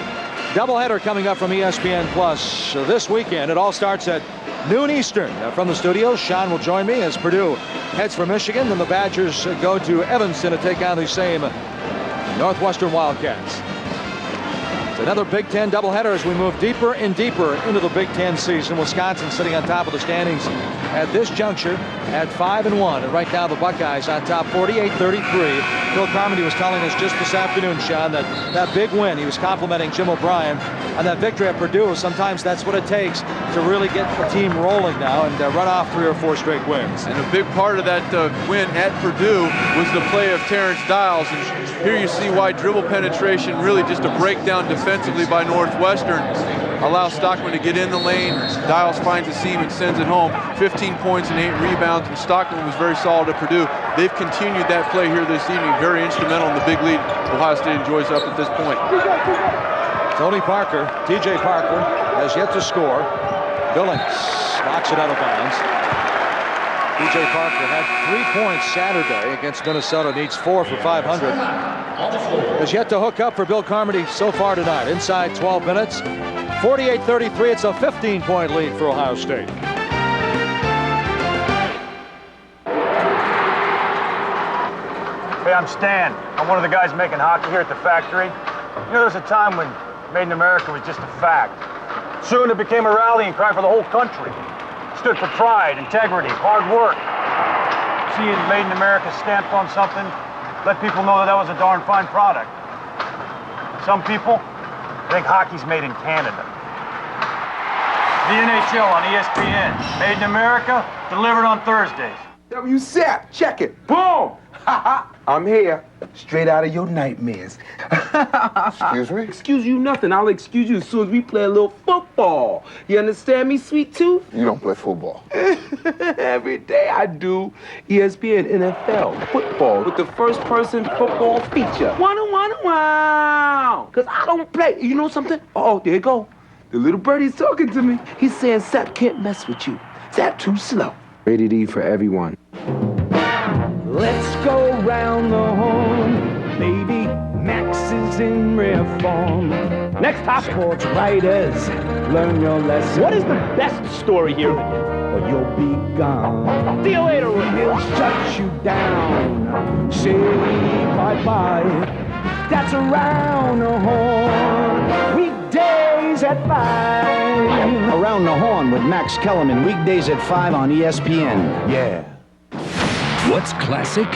doubleheader coming up from ESPN Plus this weekend. It all starts at noon Eastern. From the studios, Sean will join me as Purdue heads for Michigan. Then the Badgers go to Evanston to take on the same Northwestern Wildcats. It's another Big Ten doubleheader as we move deeper and deeper into the Big Ten season. Wisconsin sitting on top of the standings at this juncture at 5-1. And right now the Buckeyes on top 48-33. Bill Carmody was telling us just this afternoon, Sean, that big win, he was complimenting Jim O'Brien on that victory at Purdue. Sometimes that's what it takes to really get the team rolling now and run off 3 or 4 straight wins. And a big part of that win at Purdue was the play of Terrence Dials. And here you see why dribble penetration, really just a breakdown defensively by Northwestern. allows Stockman to get in the lane. Dials finds a seam and sends it home. 15 points and 8 rebounds, and Stockman was very solid at Purdue. They've continued that play here this evening. Very instrumental in the big lead Ohio State enjoys up at this point. Tony Parker, TJ Parker, has yet to score. Billings knocks it out of bounds. TJ Parker had 3 points Saturday against Minnesota, needs 4 for 500. Has yet to hook up for Bill Carmody so far tonight. Inside 12 minutes, 48-33. It's a 15-point lead for Ohio State. Hey, I'm Stan. I'm one of the guys making hockey here at the factory. You know, there was a time when Made in America was just a fact. Soon it became a rallying cry for the whole country. It stood for pride, integrity, hard work. Seeing Made in America stamped on something let people know that that was a darn fine product. Some people think hockey's made in Canada. The NHL on ESPN. Made in America, delivered on Thursdays. WSAP, check it. Boom! I'm here, straight out of your nightmares. Excuse me? Excuse you nothing. I'll excuse you as soon as we play a little football. You understand me, sweet tooth? You don't play football. Every day I do. ESPN, NFL, football, with the first-person football feature. Wow! Because I don't play. You know something? Oh, there you go. The little birdie's talking to me. He's saying Sap can't mess with you. Sap too slow. Rated E for everyone. Let's go round the horn, baby. Max is in reform. Next topic. Sports writers, learn your lesson. What is the best story here? Or you'll be gone. See you later. He'll shut you down. Say bye-bye. That's around the horn. Weekdays at 5. Around the Horn with Max Kellerman, weekdays at 5 on ESPN. Yeah. What's classic?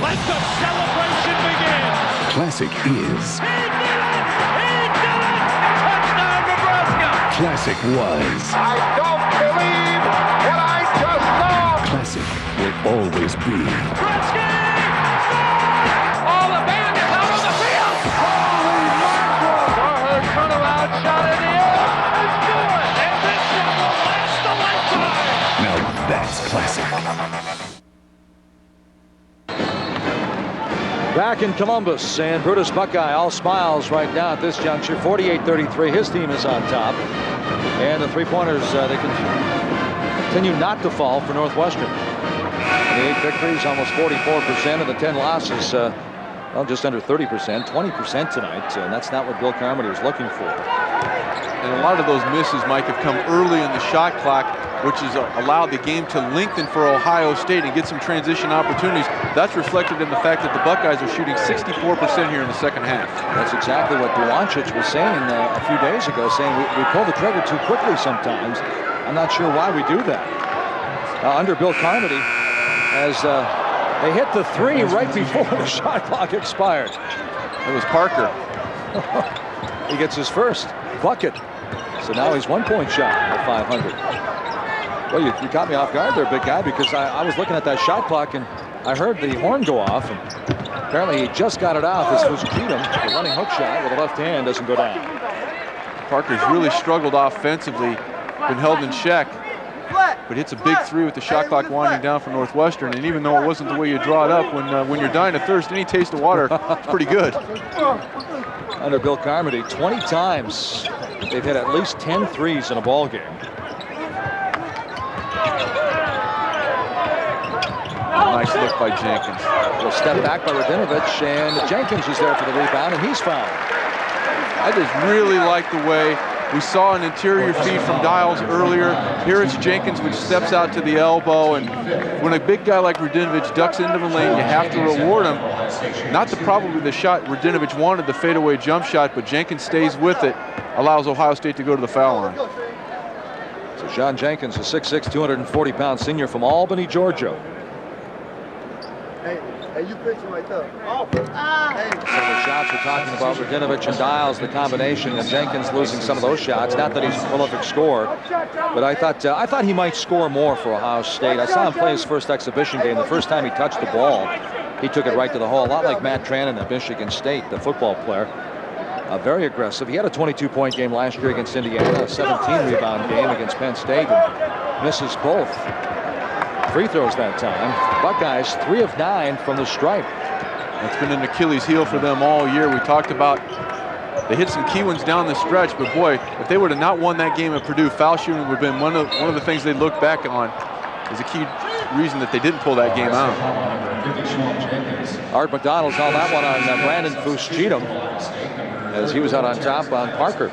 Let the celebration begin! Classic is. He did it! He did it! Touchdown, Nebraska! Classic was. I don't believe what I just saw! Classic will always be. Gretzky! Oh, the band is out on the field! Holy mackerel! Warhurst turnaround shot in the air! Let's do it! And this one will last a lifetime! Now that's classic. Back in Columbus, and Brutus Buckeye all smiles right now at this juncture. 48-33, his team is on top. And the three-pointers, they continue not to fall for Northwestern. The 8 victories, almost 44%, of the 10 losses, well, just under 30%, 20% tonight. And that's not what Bill Carmody was looking for. And a lot of those misses, Mike, have come early in the shot clock, which has allowed the game to lengthen for Ohio State and get some transition opportunities. That's reflected in the fact that the Buckeyes are shooting 64% here in the second half. That's exactly what Duwancic was saying a few days ago, saying we pull the trigger too quickly sometimes. I'm not sure why we do that. Under Bill Carmody, as they hit the 3 right before the shot clock expired. It was Parker. He gets his first bucket. So now he's 1 point shy of 500. Well, you caught me off guard there, big guy, because I was looking at that shot clock and I heard the horn go off. And apparently he just got it out. This was Cheatham, the running hook shot with the left hand doesn't go down. Parker's really struggled offensively, been held in check, but hits a big 3 with the shot clock winding down for Northwestern. And even though it wasn't the way you draw it up, when you're dying of thirst, any taste of water, it's pretty good. Under Bill Carmody, 20 times they've hit at least 10 threes in a ball game. Nice look by Jenkins. A step back by Radinovich, and Jenkins is there for the rebound, and he's fouled. I just really like the way we saw an interior feed from Dials earlier. Here it's Jenkins, which steps out to the elbow, and when a big guy like Radinovich ducks into the lane, you have to reward him. Not probably the shot Radinovich wanted, the fadeaway jump shot, but Jenkins stays with it, allows Ohio State to go to the foul line. So John Jenkins, a 6'6", 240-pound senior from Albany, Georgia. Hey, you pitching right there. Some of the shots we're talking about, Radinovich and Dials, the combination, and Jenkins losing some of those shots. Not that he's a prolific scorer, but I thought he might score more for Ohio State. I saw him play his first exhibition game. The first time he touched the ball, he took it right to the hole, a lot like Matt Trannon at Michigan State, the football player. Very aggressive. He had a 22-point game last year against Indiana, a 17-rebound game against Penn State, and misses both free throws that time. Buckeyes 3 of 9 from the stripe. It's been an Achilles heel for them all year. We talked about they hit some key ones down the stretch, but boy, if they would have not won that game at Purdue, foul shooting would have been one of the things they look back on as a key reason that they didn't pull that game out. Art McDonald's on that one on Brandon Foose-Cheatham as he was out on top on Parker.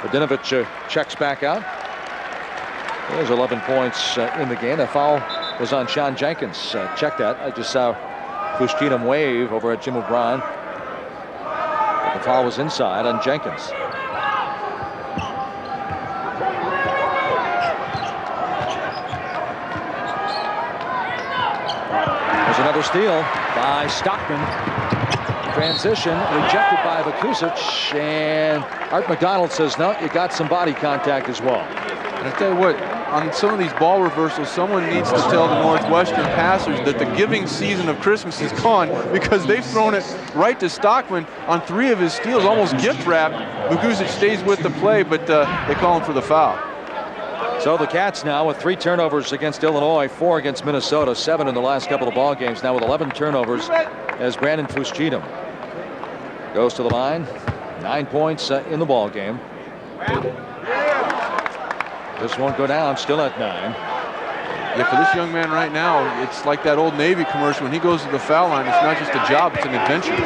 Radinovich checks back out. There's 11 points in the game. The foul was on Sean Jenkins. Check that. I just saw Foose-Cheatham wave over at Jim O'Brien. But the foul was inside on Jenkins. There's another steal by Stockman. Transition rejected by Vukusic, and Art McDonald says, no, you got some body contact as well. And I tell you what, on some of these ball reversals, someone needs to tell the Northwestern passers that the giving season of Christmas is gone, because they've thrown it right to Stockman on 3 of his steals, almost gift wrapped. Vukusic stays with the play, but they call him for the foul. So the Cats now with 3 turnovers against Illinois, 4 against Minnesota, 7 in the last couple of ball games. Now with 11 turnovers as Brandon Foose-Cheatham goes to the line. 9 points in the ball game. This won't go down, still at 9. Yeah, for this young man right now, it's like that old Navy commercial. When he goes to the foul line, it's not just a job, it's an adventure.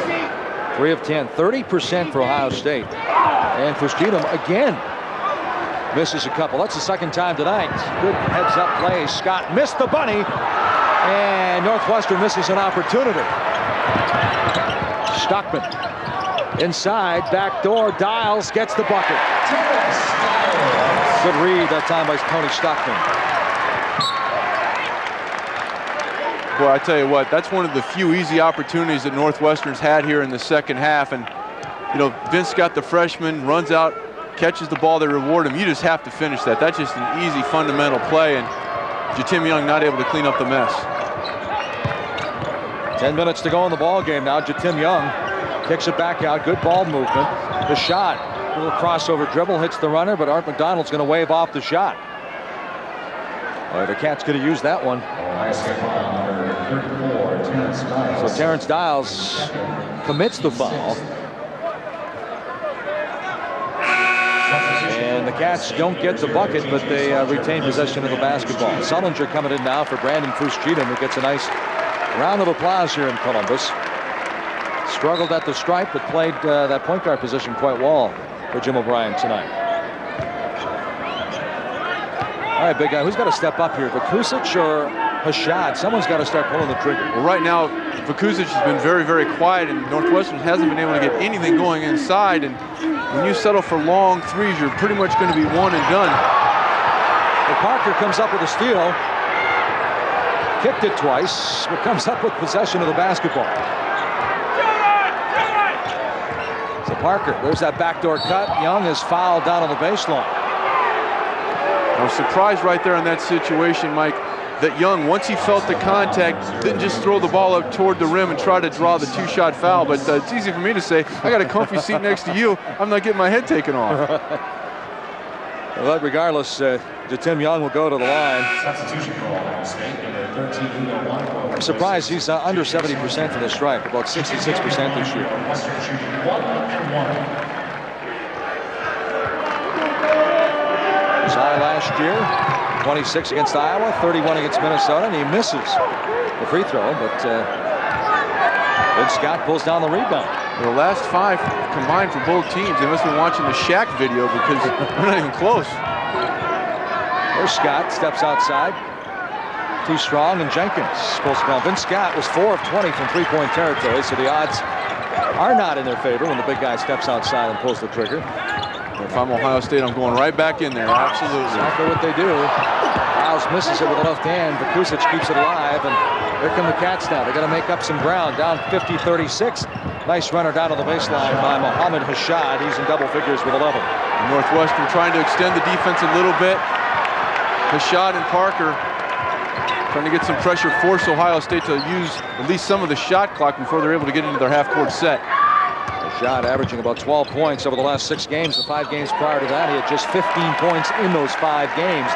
3 of 10, 30% for Ohio State. And Foose-Cheatham again misses a couple. That's the second time tonight. Good heads-up play. Scott missed the bunny, and Northwestern misses an opportunity. Stockman inside, back door. Dials gets the bucket. Good read that time by Tony Stockman. Boy, I tell you what, that's one of the few easy opportunities that Northwestern's had here in the second half. And, you know, Vince Scott, the freshman, runs out, catches the ball, they reward him. You just have to finish that. That's just an easy fundamental play, and Jatim Young not able to clean up the mess. 10 minutes to go in the ball game now. Jatim Young kicks it back out. Good ball movement. The shot, a little crossover dribble, hits the runner, but Art McDonald's going to wave off the shot. The Cats going to use that one. So Terrence Dials commits the foul. And the Cats don't get the bucket, but they retain possession of the basketball. Sullinger coming in now for Brandon Foose-Cheatham, who gets a nice round of applause here in Columbus. Struggled at the stripe, but played that point guard position quite well for Jim O'Brien tonight. All right, big guy, who's got to step up here? Vukusic or Hashad? Someone's got to start pulling the trigger. Well, right now, Vukusic has been very, very quiet, and Northwestern hasn't been able to get anything going inside. And when you settle for long threes, you're pretty much going to be one and done. Well, Parker comes up with a steal. Kicked it twice, but comes up with possession of the basketball. So Parker, there's that backdoor cut. Young is fouled down on the baseline. I was surprised right there in that situation, Mike, that Young, once he felt the contact, didn't just throw the ball up toward the rim and try to draw the 2-shot foul. But it's easy for me to say, I got a comfy seat next to you. I'm not getting my head taken off. But regardless, Jatim Young will go to the line. I'm surprised he's under 70% from the stripe, about 66% this year. He was high last year, 26 against Iowa, 31 against Minnesota, and he misses the free throw, but Vince Scott pulls down the rebound. The last 5 combined for both teams. They must have been watching the Shaq video because they're not even close. There's Scott, steps outside. Too strong, and Jenkins pulls it down. Vince Scott was 4 of 20 from three-point territory, so the odds are not in their favor when the big guy steps outside and pulls the trigger. If I'm Ohio State, I'm going right back in there. Absolutely. Exactly what they do. Miles misses it with the left hand. Vukusic keeps it alive, and here come the Cats now. They got to make up some ground. Down 50-36. Nice runner down to the baseline by Mohammed Hashad. He's in double figures with 11. And Northwestern trying to extend the defense a little bit. Hashad and Parker trying to get some pressure, force Ohio State to use at least some of the shot clock before they're able to get into their half-court set. Shot averaging about 12 points over the last 6 games. The 5 games prior to that, he had just 15 points in those 5 games.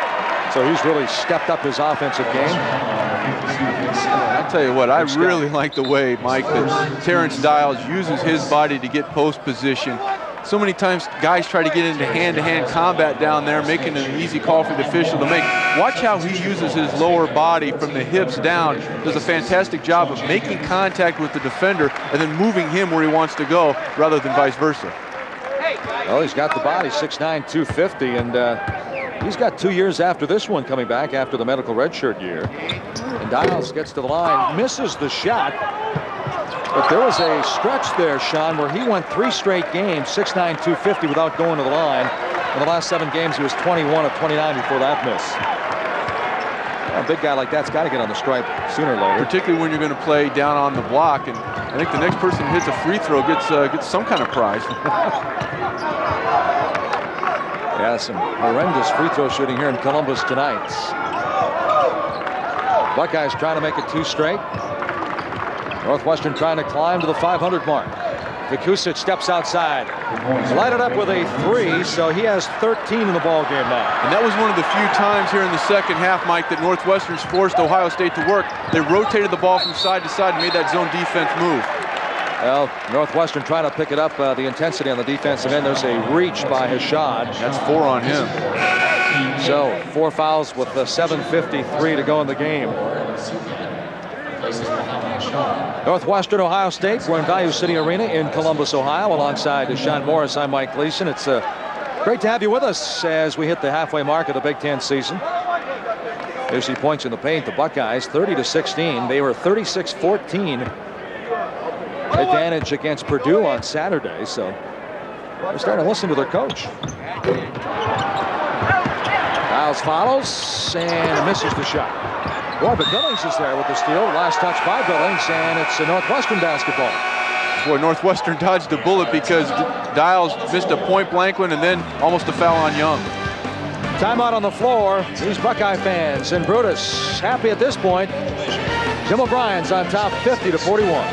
So he's really stepped up his offensive game. I'll tell you what, I really like the way, Mike, that Terrence Dials uses his body to get post position. So many times guys try to get into hand-to-hand combat down there, making an easy call for the official to make. Watch how he uses his lower body from the hips down. Does a fantastic job of making contact with the defender and then moving him where he wants to go rather than vice versa. Well, he's got the body, 6'9", 250, and he's got 2 years after this one coming back after the medical redshirt year. And Dials gets to the line, misses the shot. But there was a stretch there, Sean, where he went 3 straight games, 6'9", 250 without going to the line. In the last 7 games, he was 21 of 29 before that miss. Well, a big guy like that's got to get on the stripe sooner or later. Particularly when you're going to play down on the block. And I think the next person who hits a free throw gets some kind of prize. Yeah, some horrendous free throw shooting here in Columbus tonight. Buckeyes trying to make it 2 straight. Northwestern trying to climb to the 500 mark. Vikusic steps outside. Lighted up with a 3, so he has 13 in the ball game now. And that was one of the few times here in the second half, Mike, that Northwestern's forced Ohio State to work. They rotated the ball from side to side and made that zone defense move. Well, Northwestern trying to pick it up, the intensity on the defensive end. There's a reach by Hashad. That's 4 on him. So 4 fouls with 7:53 to go in the game. Northwestern, Ohio State. We're in Value City Arena in Columbus, Ohio, alongside Deshaun Morris. I'm Mike Gleason. It's great to have you with us as we hit the halfway mark of the Big Ten season. There's the points in the paint. The Buckeyes 30-16. They were 36-14 advantage against Purdue on Saturday. So we're starting to listen to their coach. Dials follows and misses the shot. Boy, but Billings is there with the steal. Last touch by Billings, and it's a Northwestern basketball. Boy, Northwestern dodged a bullet because Dials missed a point-blank one and then almost a foul on Young. Timeout on the floor. These Buckeye fans and Brutus happy at this point. Jim O'Brien's on top 50-41.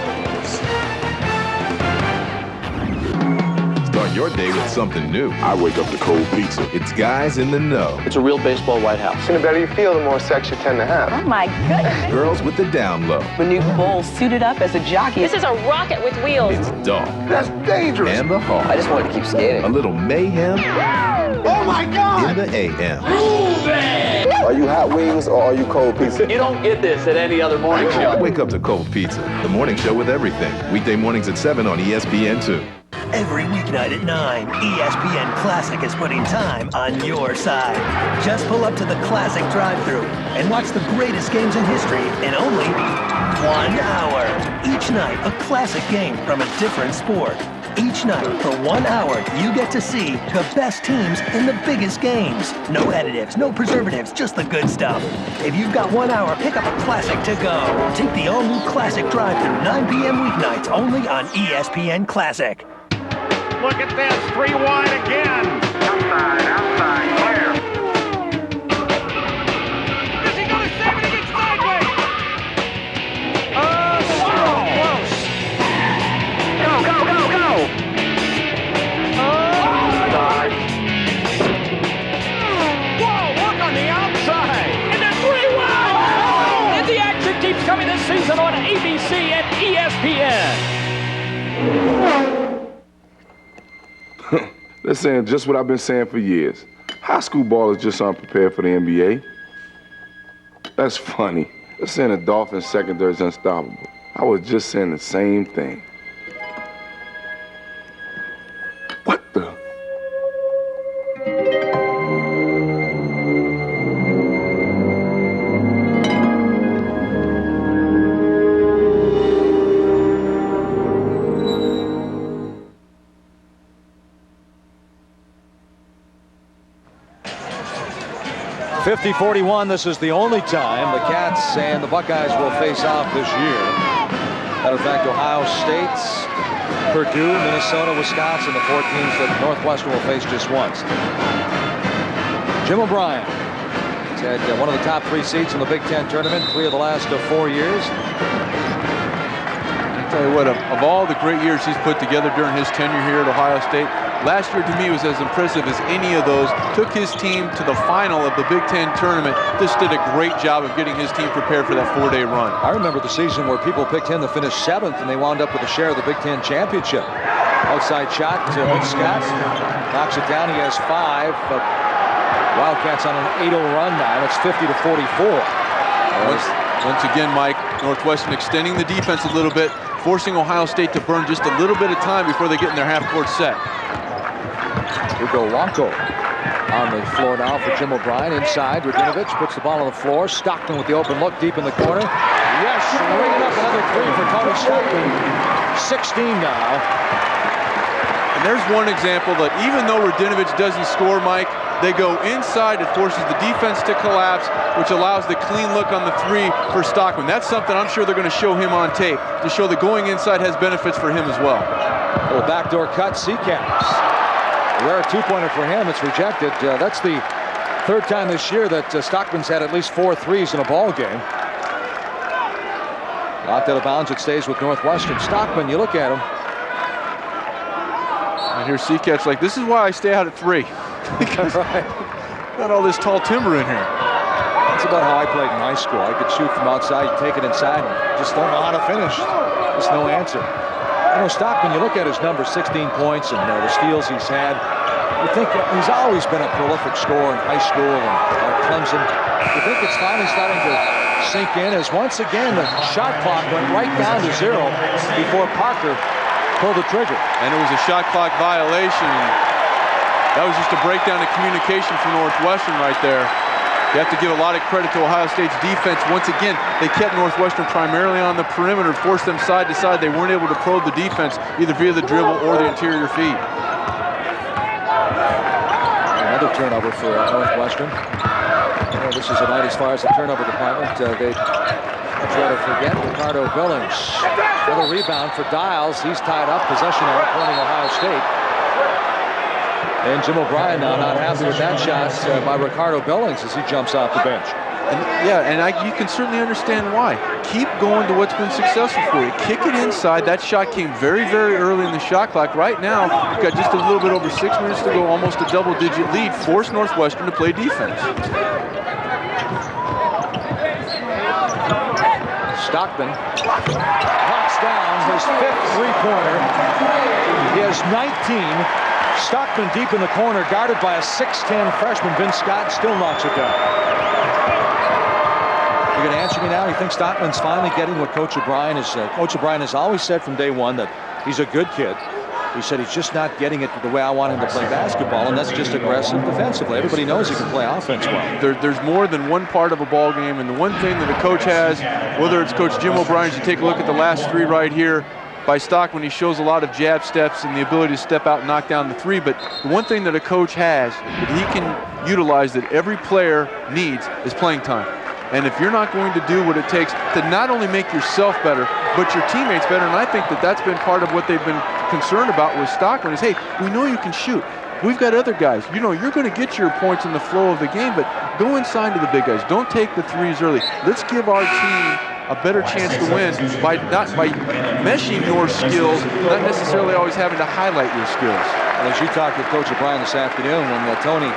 Start your day with something new. I wake up to cold pizza. It's guys in the know. It's a real baseball White House. And the better you feel, the more sex you tend to have. Oh my goodness. Girls with the down low. Manute Bol suited up as a jockey. This is a rocket with wheels. It's dark. That's dangerous. And the hard. I just wanted to keep skating. A little mayhem. Oh my God! In the AM. Are you hot wings or are you cold pizza? You don't get this at any other morning show. Wake up to cold pizza. The morning show with everything. Weekday mornings at 7 on ESPN2. Every weeknight at 9, ESPN Classic is putting time on your side. Just pull up to the Classic drive-thru and watch the greatest games in history in only 1 hour. Each night, a classic game from a different sport. Each night, for 1 hour, you get to see the best teams in the biggest games. No additives, no preservatives, just the good stuff. If you've got 1 hour, pick up a Classic to go. Take the all-new Classic drive-thru, 9 p.m. weeknights, only on ESPN Classic. Look at this, 3 wide again. Outside, clear. Is he going to save it? It's sideways. Oh, so close. Go. Oh, God. Whoa, look on the outside. And then 3 wide. Oh! And the action keeps coming this season on ABC and ESPN. They're saying just what I've been saying for years. High school ballers just aren't prepared for the NBA. That's funny. They're saying the Dolphins secondary is unstoppable. I was just saying the same thing. What the? .41. This is the only time the Cats and the Buckeyes will face off this year. Matter of fact, Ohio State, Purdue, Minnesota, Wisconsin, the 4 teams that Northwestern will face just once. Jim O'Brien has had one of the top 3 seeds in the Big Ten tournament 3 of the last 4 years. Tell you what, of all the great years he's put together during his tenure here at Ohio State, last year to me was as impressive as any of those. Took his team to the final of the Big Ten tournament. Just did a great job of getting his team prepared for that 4-day run. I remember the season where people picked him to finish 7th, and they wound up with a share of the Big Ten championship. Outside shot to Scott. Knocks it down. He has 5. Wildcats on an 8-0 run now. It's 50-44. Once again, Mike, Northwestern extending the defense a little bit, forcing Ohio State to burn just a little bit of time before they get in their half-court set. Hugo Wonko on the floor now for Jim O'Brien. Inside, Radinovich puts the ball on the floor. Stockman with the open look deep in the corner. Yes, ringing up another 3 for Tony Stockman. 16 now. And there's one example that even though Radinovich doesn't score, Mike, they go inside. It forces the defense to collapse, which allows the clean look on the 3 for Stockman. That's something I'm sure they're going to show him on tape to show that going inside has benefits for him as well. Little backdoor cut, Seacats. A rare 2-pointer for him. It's rejected. That's the 3rd time this year that Stockman's had at least 4 threes in a ball game. Knocked out of bounds. It stays with Northwestern. Stockman, you look at him. And here's Seacats like, this is why I stay out at 3. Because got all this tall timber in here. That's about how I played in high school. I could shoot from outside, take it inside, and just don't know how to finish. There's no answer. You know, Stockman, you look at his numbers, 16 points, and the steals he's had. You think he's always been a prolific scorer in high school and Clemson. You think it's finally starting to sink in as once again the shot clock went right down to 0 before Parker pulled the trigger. And it was a shot clock violation. That was just a breakdown of communication from Northwestern right there. You have to give a lot of credit to Ohio State's defense. Once again, they kept Northwestern primarily on the perimeter, forced them side to side. They weren't able to probe the defense either via the dribble or the interior feed. Another turnover for Northwestern. This is a night as far as the turnover department. They try to forget Ricardo Billings. Another rebound for Dials. He's tied up. Possession arc running Ohio State. And Jim O'Brien now not happy with that shot by Ricardo Billings as he jumps off the bench. You can certainly understand why. Keep going to what's been successful for you. Kick it inside. That shot came very, very early in the shot clock. Right now, you've got just a little bit over 6 minutes to go, almost a double-digit lead. Force Northwestern to play defense. Stockman knocks down his 5th three-pointer. He has 19. Stockman deep in the corner, guarded by a 6'10 freshman. Vince Scott still knocks it down. You're going to answer me now? You think Stockman's finally getting what Coach O'Brien is? Coach O'Brien has always said from day one that he's a good kid. He said he's just not getting it the way I want him to play basketball, and that's just aggressive defensively. Everybody knows he can play offense well. There's more than one part of a ball game, and the one thing that a coach has, whether it's Coach Jim O'Brien, you take a look at the last 3 right here, by Stockman, he shows a lot of jab steps and the ability to step out and knock down the 3. But the one thing that a coach has that he can utilize that every player needs is playing time. And if you're not going to do what it takes to not only make yourself better, but your teammates better, and I think that that's been part of what they've been concerned about with Stockman is, hey, we know you can shoot. We've got other guys. You know, you're going to get your points in the flow of the game, but go inside to the big guys. Don't take the 3s early. Let's give our team a better chance to win by meshing your skills, not necessarily always having to highlight your skills. And as you talked with Coach O'Brien this afternoon, when Tony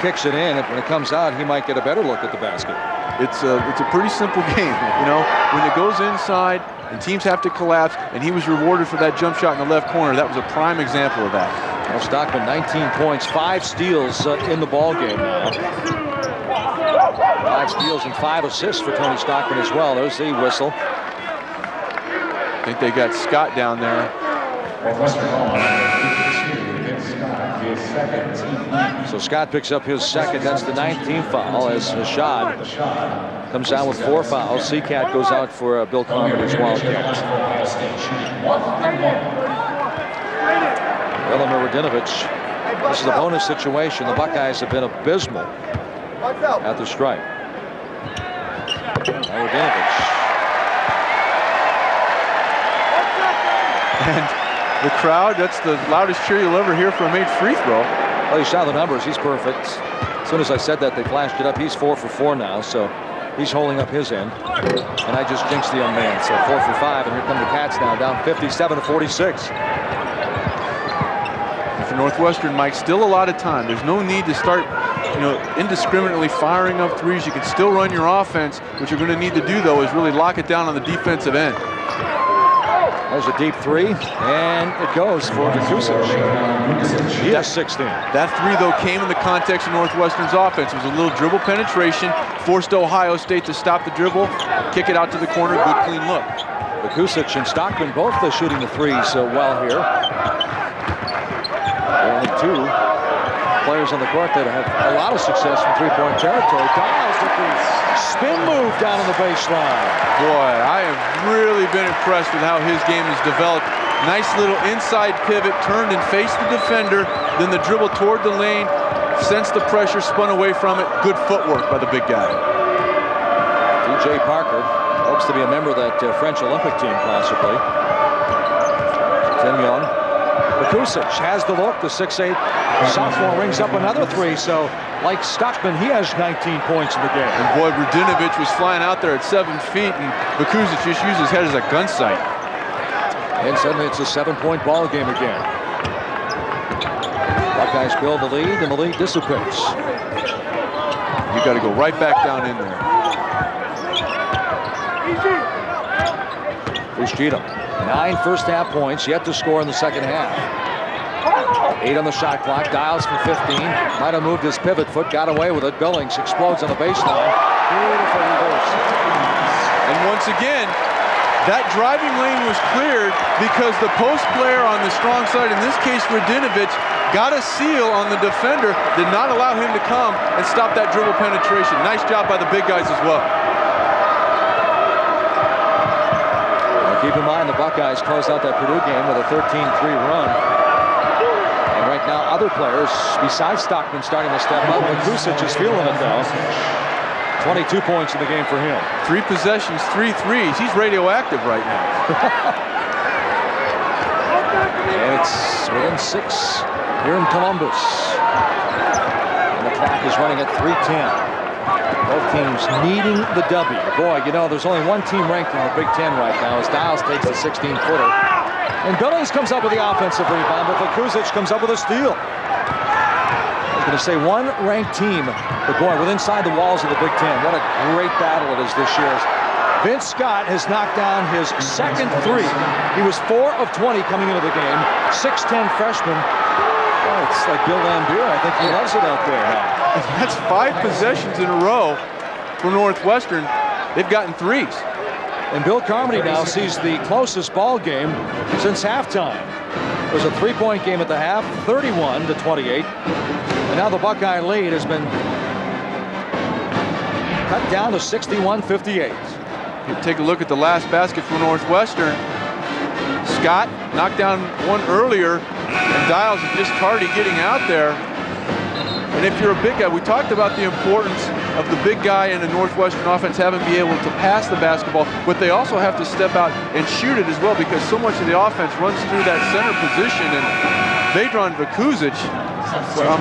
kicks it in, when it comes out, he might get a better look at the basket. It's a pretty simple game, you know. When it goes inside and teams have to collapse, and he was rewarded for that jump shot in the left corner, that was a prime example of that. Well, Stockman, 19 points, 5 steals in the ball game now. 5 steals and 5 assists for Tony Stockman as well. There's the whistle. I think they got Scott down there. So Scott picks up his 2nd. That's the 19th foul as Rashad comes down with 4 fouls. Seacat goes out for Bill Carmenter's Wildcats. Eleanor Radinovich. This is a bonus situation. The Buckeyes have been abysmal at the stripe. Radinovich. And the crowd, that's the loudest cheer you'll ever hear for a made free throw. Well, you saw the numbers. He's perfect. As soon as I said that, they flashed it up. He's 4 for 4 now, so He's holding up his end. And I just jinxed the young man. So 4 for 5. And here come the Cats now, down 57-46. For Northwestern, Mike, still a lot of time. There's no need to start, indiscriminately firing up threes. You can still run your offense. What you're going to need to do, though, is really lock it down on the defensive end. There's a deep three, and it goes for Vikusic. He has 16. That three, though, came in the context of Northwestern's offense. It was a little dribble penetration, forced Ohio State to stop the dribble, kick it out to the corner, good clean look. Vikusic and Stockman both shooting the threes well here. Only 2 players on the court that have a lot of success from three-point territory. Dials with the spin move down on the baseline. Boy, I have really been impressed with how his game has developed. Nice little inside pivot, turned and faced the defender, then the dribble toward the lane, sensed the pressure, spun away from it. Good footwork by the big guy. DJ Parker hopes to be a member of that French Olympic team, possibly. Tim Young. Vikusic has the look. The 6'8" sophomore rings up another three. So, like Stockman, he has 19 points in the game. And boy, Rudinovich was flying out there at 7 feet, and Vikusic just used his head as a gun sight. And suddenly it's a 7-point ball game again. Buckeyes build the lead, and the lead dissipates. You got to go right back down in there. Here's Cheatham. 9 first-half points, yet to score in the second half. 8 on the shot clock. Dials for 15. Might have moved his pivot foot, got away with it. Billings explodes on the baseline. Beautiful reverse. And once again, that driving lane was cleared because the post player on the strong side, in this case Rudinovich, got a seal on the defender, did not allow him to come and stop that dribble penetration. Nice job by the big guys as well. Keep in mind the Buckeyes closed out that Purdue game with a 13-3 run. And right now other players besides Stockman starting to step up. Vikusic is feeling it though. 22 points in the game for him. 3 possessions, 3 threes. He's radioactive right now. And it's within 6 here in Columbus. And the clock is running at 3:10. Both teams needing the W. Boy, there's only one team ranked in the Big Ten right now as Dials takes the 16-footer. And Billings comes up with the offensive rebound, but Vikusic comes up with a steal. I was going to say one ranked team, but boy, with inside the walls of the Big Ten, what a great battle it is this year. Vince Scott has knocked down his second three. He was 4 of 20 coming into the game. 6'10" freshman. Boy, it's like Bill Lambier. I think he loves it out there now. That's 5 possessions in a row for Northwestern. They've gotten threes. And Bill Carmody now sees the closest ball game since halftime. It was a 3-point game at the half, 31-28. And now the Buckeye lead has been cut down to 61-58. You take a look at the last basket for Northwestern. Scott knocked down one earlier, and Dials is just tardy getting out there. And if you're a big guy, we talked about the importance of the big guy in the Northwestern offense having to be able to pass the basketball, but they also have to step out and shoot it as well because so much of the offense runs through that center position. And Vedran Vikusic,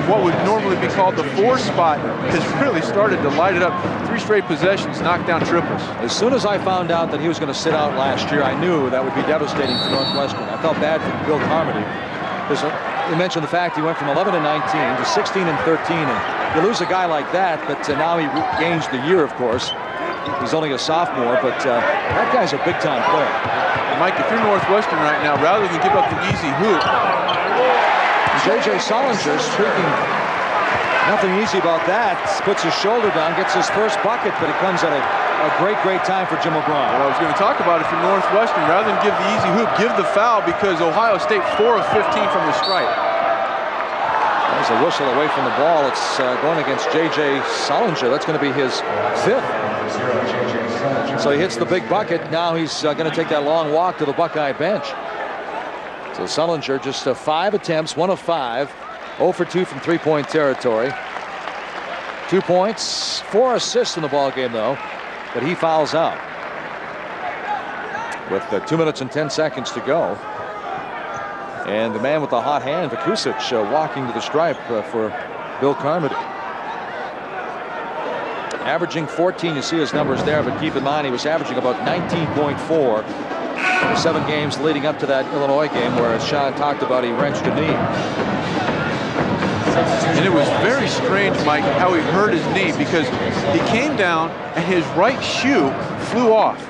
what would normally be called the 4 spot, has really started to light it up. 3 straight possessions, knocked down triples. As soon as I found out that he was going to sit out last year, I knew that would be devastating for Northwestern. I felt bad for Bill Carmody. Because you mentioned the fact he went from 11-19 to 16-13, and you lose a guy like that, but now he regains the year, of course. He's only a sophomore, but that guy's a big-time player. Mike, if you're Northwestern right now, rather than give up the easy hoop, J.J. Solinger, speaking nothing easy about that, puts his shoulder down, gets his first bucket, but it comes at a great time for Jim O'Brien. What I was going to talk about, if you're Northwestern, rather than give the easy hoop, give the foul because Ohio State 4 of 15 from the stripe. There's a whistle away from the ball. It's going against J.J. Solinger. That's going to be his 5th. So he hits the big bucket. Now he's going to take that long walk to the Buckeye bench. So Solinger just 5 attempts, 1 of 5. 0 for 2 from 3-point territory. 2 points, 4 assists in the ball game, though. But he fouls out with 2 minutes and 10 seconds to go. And the man with the hot hand, Vikusic, walking to the stripe for Bill Carmody. Averaging 14, you see his numbers there, but keep in mind he was averaging about 19.4 for 7 games leading up to that Illinois game where, as Sean talked about, he wrenched a knee. And it was very strange, Mike, how he hurt his knee, because he came down and his right shoe flew off.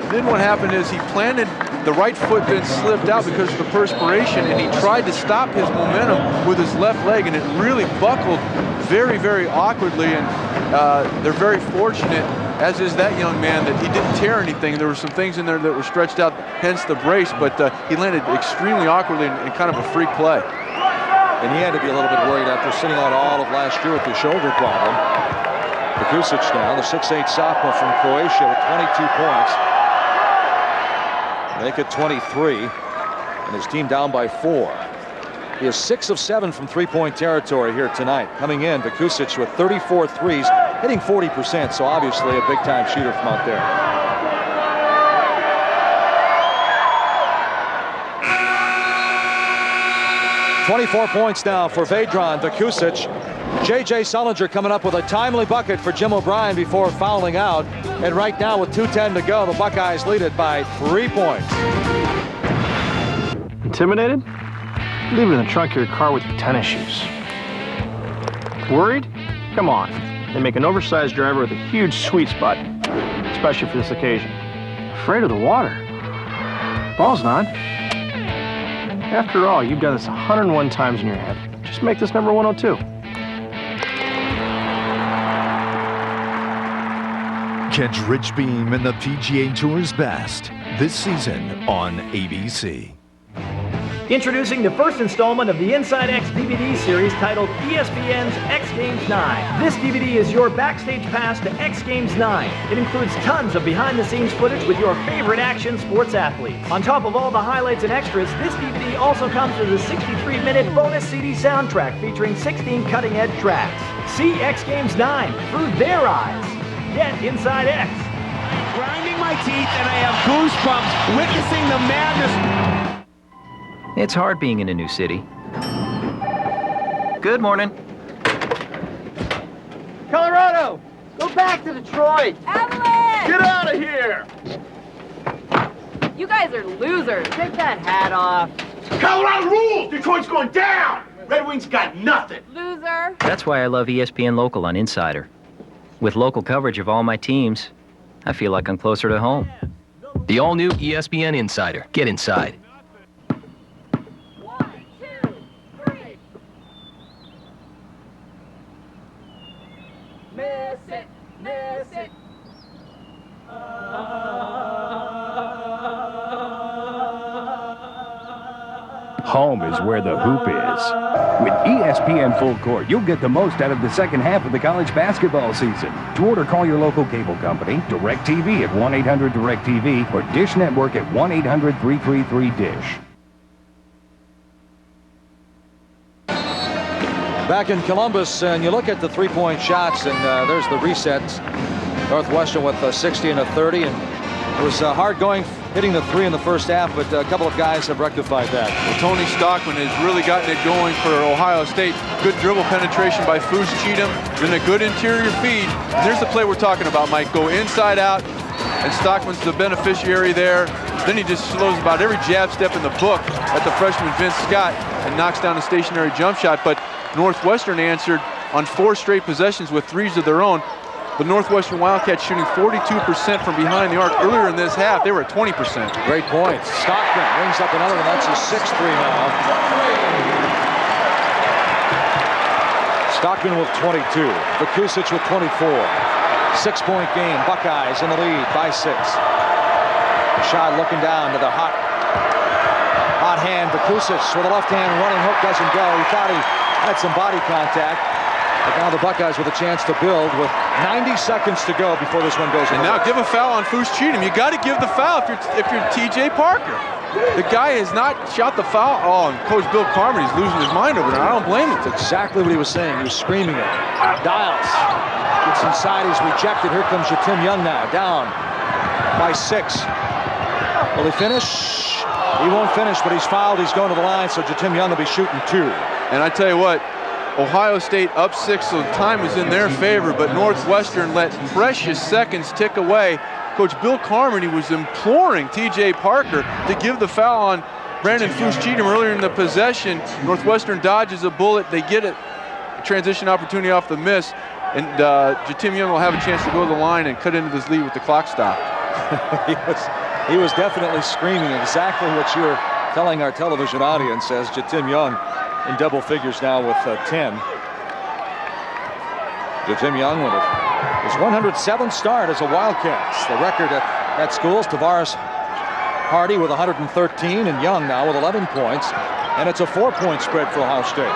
And then what happened is he planted, the right foot then slipped out because of the perspiration, and he tried to stop his momentum with his left leg, and it really buckled very, very awkwardly. And they're very fortunate, as is that young man, that he didn't tear anything. There were some things in there that were stretched out, hence the brace, but he landed extremely awkwardly in kind of a freak play. And he had to be a little bit worried after sitting out all of last year with the shoulder problem. Vekusic now, the 6'8" sophomore from Croatia with 22 points. Make it 23, and his team down by 4. He is 6 of 7 from three-point territory here tonight. Coming in, Vekusic with 34 threes, hitting 40%, so obviously a big-time shooter from out there. .24 points now for Vedran Vekusic. J.J. Sullinger coming up with a timely bucket for Jim O'Brien before fouling out. And right now with 2:10 to go, the Buckeyes lead it by 3 points. Intimidated? Leave it in the trunk of your car with your tennis shoes. Worried? Come on. They make an oversized driver with a huge sweet spot, especially for this occasion. Afraid of the water? Ball's not. After all, you've done this 101 times in your head. Just make this number 102. Catch Rich Beam and the PGA Tour's best this season on ABC. Introducing the first installment of the Inside X DVD series titled ESPN's X Games 9. This DVD is your backstage pass to X Games 9. It includes tons of behind-the-scenes footage with your favorite action sports athletes. On top of all the highlights and extras, this DVD also comes with a 63-minute bonus CD soundtrack featuring 16 cutting-edge tracks. See X Games 9 through their eyes. Get Inside X. Grinding my teeth and I have goosebumps witnessing the madness. It's hard being in a new city. Good morning. Colorado, go back to Detroit. Avalanche! Get out of here. You guys are losers. Take that hat off. Colorado rules. Detroit's going down. Red Wings got nothing. Loser. That's why I love ESPN Local on Insider. With local coverage of all my teams, I feel like I'm closer to home. The all-new ESPN Insider. Get inside. Miss it, miss it. Home is where the hoop is. With ESPN Full Court, you'll get the most out of the second half of the college basketball season. To order, call your local cable company, DirecTV at 1-800-DirecTV, or Dish Network at 1-800-333-DISH. Back in Columbus, and you look at the three-point shots, and there's the resets. Northwestern with 60 and a 30, and it was hard going hitting the 3 in the first half, but a couple of guys have rectified that. Well, Tony Stockman has really gotten it going for Ohio State. Good dribble penetration by Foose Cheatham, then a good interior feed. And there's the play we're talking about, Mike. Go inside out, and Stockman's the beneficiary there. Then he just slows about every jab step in the book at the freshman Vince Scott and knocks down a stationary jump shot. But Northwestern answered on 4 straight possessions with 3s of their own. The Northwestern Wildcats shooting 42% from behind the arc. Earlier in this half, they were at 20%. Great point. Stockman rings up another one. That's his 6th 3 now. Stockman with 22. Vekusic with 24. 6-point game. Buckeyes in the lead by 6. Shot looking down to the hot hand. Vekusic with a left hand running hook doesn't go. He thought he had some body contact. But now the Buckeyes with a chance to build with 90 seconds to go before this one goes in. And now give a foul on Foose Cheatham. You got to give the foul if you're TJ Parker. The guy has not shot the foul. Oh, and Coach Bill Carmody is losing his mind over there. I don't blame him. That's exactly what he was saying. He was screaming it. Dials gets inside. He's rejected. Here comes Tim Young now. Down by 6. Will he finish? He won't finish, but he's fouled. He's going to the line, so Tim Young will be shooting 2. And I tell you what, Ohio State up 6, so time was in their favor, but Northwestern let precious seconds tick away. Coach Bill Carmody was imploring TJ Parker to give the foul on Brandon Foose-Cheatham earlier in the possession. Northwestern dodges a bullet. They get a transition opportunity off the miss, and Jatim Young will have a chance to go to the line and cut into this lead with the clock stop. he was definitely screaming exactly what you were telling our television audience, as Jatim Young in double figures now with 10. Jatim Young with his 107th start as a Wildcat. The record at schools. Tavares Hardy with 113, and Young now with 11 points. And it's a 4-point spread for Ohio State.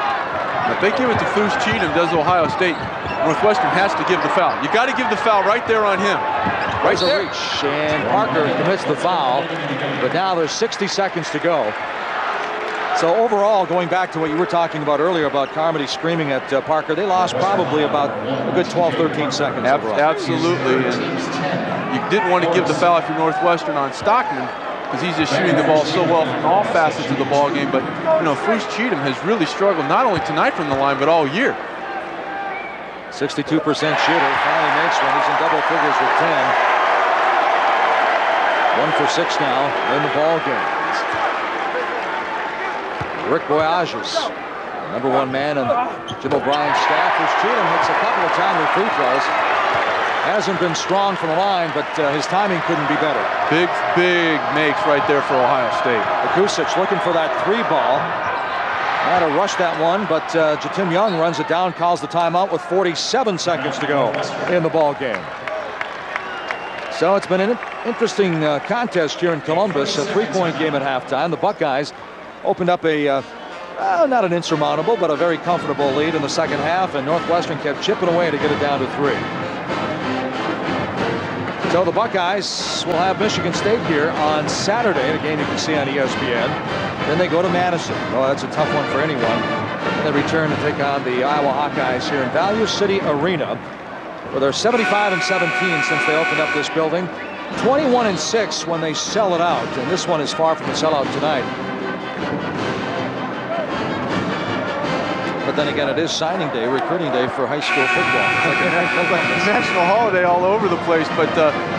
If they give it to Foose-Cheatham, does Ohio State, Northwestern has to give the foul. You got to give the foul right there on him. Right there. A reach, and Parker commits the foul, but now there's 60 seconds to go. So overall, going back to what you were talking about earlier about Carmody screaming at Parker, they lost probably about a good 12, 13 seconds overall. Absolutely, and you didn't want to give the foul if you're Northwestern on Stockman, because he's just shooting the ball so well from all facets of the ball game. But you know, Foose-Cheatham has really struggled not only tonight from the line, but all year. 62% shooter, finally makes one. He's in double figures with 10. 1 for 6 now in the ball game. Rick Boyages, #1 man on Jim O'Brien's staff. Foose-Cheatham hits a couple of timely free throws. Hasn't been strong from the line, but his timing couldn't be better. Big makes right there for Ohio State. Kusic looking for that 3 ball. Had to rush that one, but Jatim Young runs it down, calls the timeout with 47 seconds to go in the ball game. So it's been an interesting contest here in Columbus, a 3-point game at halftime. The Buckeyes opened up a not an insurmountable, but a very comfortable lead in the second half, and Northwestern kept chipping away to get it down to 3. So the Buckeyes will have Michigan State here on Saturday, a game you can see on ESPN. Then they go to Madison. Oh, that's a tough one for anyone. And they return to take on the Iowa Hawkeyes here in Value City Arena, where they're 75-17 since they opened up this building. 21-6 when they sell it out, and this one is far from the sellout tonight. But then again, it is signing day, recruiting day for high school football. Like a national holiday all over the place, but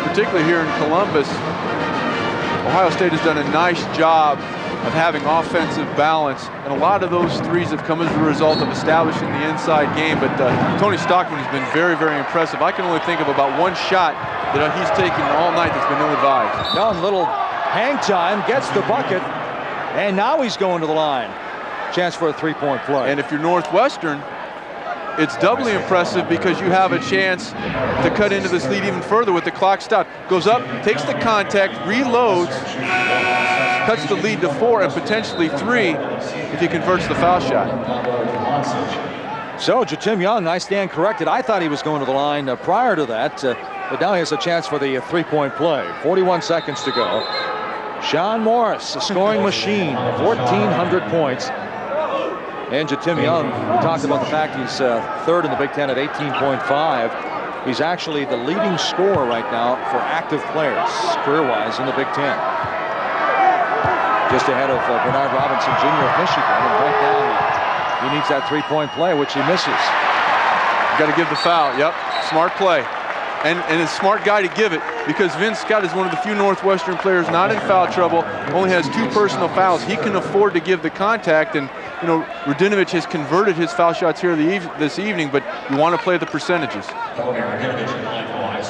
particularly here in Columbus, Ohio State has done a nice job of having offensive balance, and a lot of those threes have come as a result of establishing the inside game. But Tony Stockman has been very, very impressive. I can only think of about one shot that he's taken all night that's been ill-advised. Young, little hang time, gets the bucket, and now he's going to the line. Chance for a 3-point play. And if you're Northwestern, it's doubly impressive because you have a chance to cut into this lead even further with the clock stop. Goes up, takes the contact, reloads, cuts the lead to 4 and potentially 3 if he converts the foul shot. So Jatim Young, I stand corrected. I thought he was going to the line prior to that, but now he has a chance for the 3-point play. 41 seconds to go. Sean Morris, a scoring machine, 1,400 points. And Jatim Young, we talked about the fact he's third in the Big Ten at 18.5. He's actually the leading scorer right now for active players, career-wise, in the Big Ten. Just ahead of Bernard Robinson Jr. of Michigan. And right now, he needs that 3-point play, which he misses. Got to give the foul. Yep, smart play. And a smart guy to give it, because Vince Scott is one of the few Northwestern players not in foul trouble, only has 2 personal fouls. He can afford to give the contact, and you know, Radinovich has converted his foul shots here this evening, but you want to play the percentages.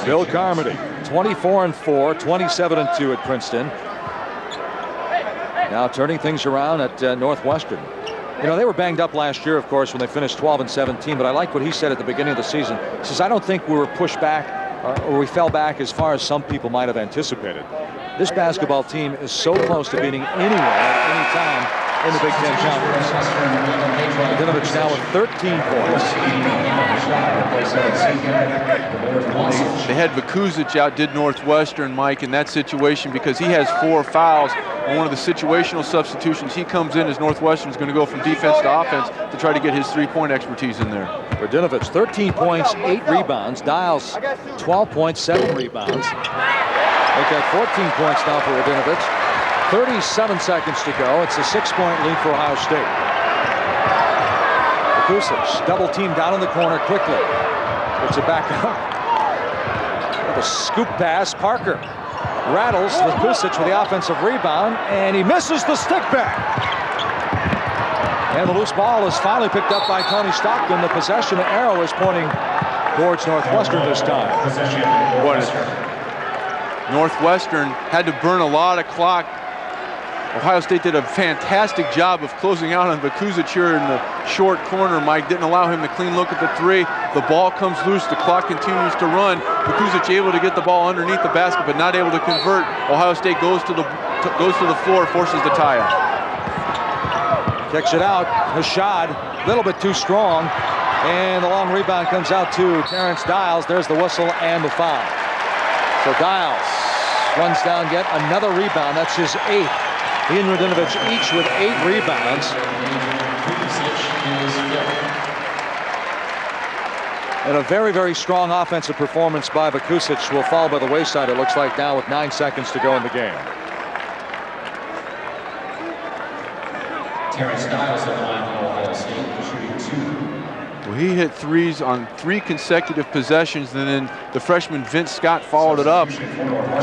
Bill Carmody, 24-4, 27-2 at Princeton. Now turning things around at Northwestern. You know, they were banged up last year, of course, when they finished 12-17, but I like what he said at the beginning of the season. He says, I don't think we were pushed back or we fell back as far as some people might have anticipated. This basketball team is so close to beating anyone at any time in the Big Ten Conference. Radinovich now with 13 points. They had Vukuzic outdid Northwestern, Mike, in that situation because he has 4 fouls. And one of the situational substitutions, he comes in as Northwestern is going to go from defense to offense to try to get his 3-point expertise in there. Radinovich, 13 points, 8 rebounds. Dials, 12 points, 7 rebounds. Make that 14 points now for Radinovich. 37 seconds to go. It's a 6-point lead for Ohio State. Vakusic, double team down in the corner quickly. Puts it back out. With a scoop pass, Parker rattles Vakusic with the offensive rebound, and he misses the stick back. And the loose ball is finally picked up by Tony Stockton. The possession arrow is pointing towards Northwestern this time. Northwestern had to burn a lot of clock. Ohio State did a fantastic job of closing out on Vakusic here in the short corner. Mike didn't allow him to clean look at the three. The ball comes loose. The clock continues to run. Vakusic able to get the ball underneath the basket, but not able to convert. Ohio State goes to the floor, forces the tie-up. Kicks it out. Hashad, a little bit too strong. And the long rebound comes out to Terrence Dials. There's the whistle and the foul. So Dials runs down yet another rebound. That's his 8th. He and Radinovich each with 8 rebounds. And a very, very strong offensive performance by Vakusic will fall by the wayside, it looks like now, with 9 seconds to go in the game. Terrence Dials at line for Ohio State, shooting 2. Well, he hit threes on 3 consecutive possessions, and then the freshman Vince Scott followed it up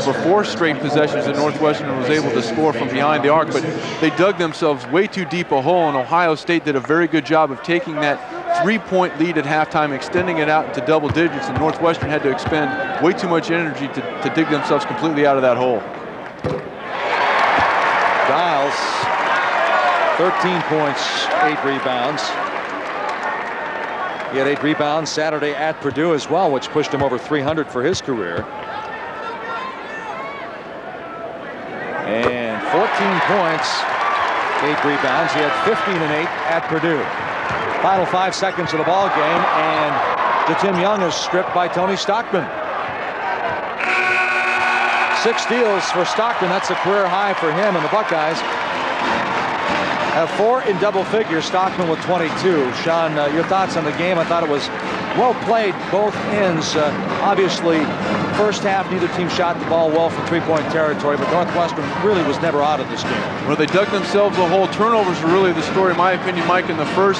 for 4 straight possessions, and Northwestern was able to score from behind the arc, but they dug themselves way too deep a hole, and Ohio State did a very good job of taking that 3-point lead at halftime, extending it out into double digits, and Northwestern had to expend way too much energy to dig themselves completely out of that hole. Dials, 13 points, 8 rebounds. He had 8 rebounds Saturday at Purdue as well, which pushed him over 300 for his career. And 14 points, 8 rebounds. He had 15 and 8 at Purdue. Final 5 seconds of the ball game, and Tim Young is stripped by Tony Stockton. 6 steals for Stockton. That's a career high for him, and the Buckeyes have 4 in double figures. Stockton with 22. Sean, your thoughts on the game? I thought it was well played, both ends. Obviously, first half, neither team shot the ball well from 3-point territory, but Northwestern really was never out of this game. Well, they dug themselves a hole. Turnovers were really the story, in my opinion, Mike, in the first.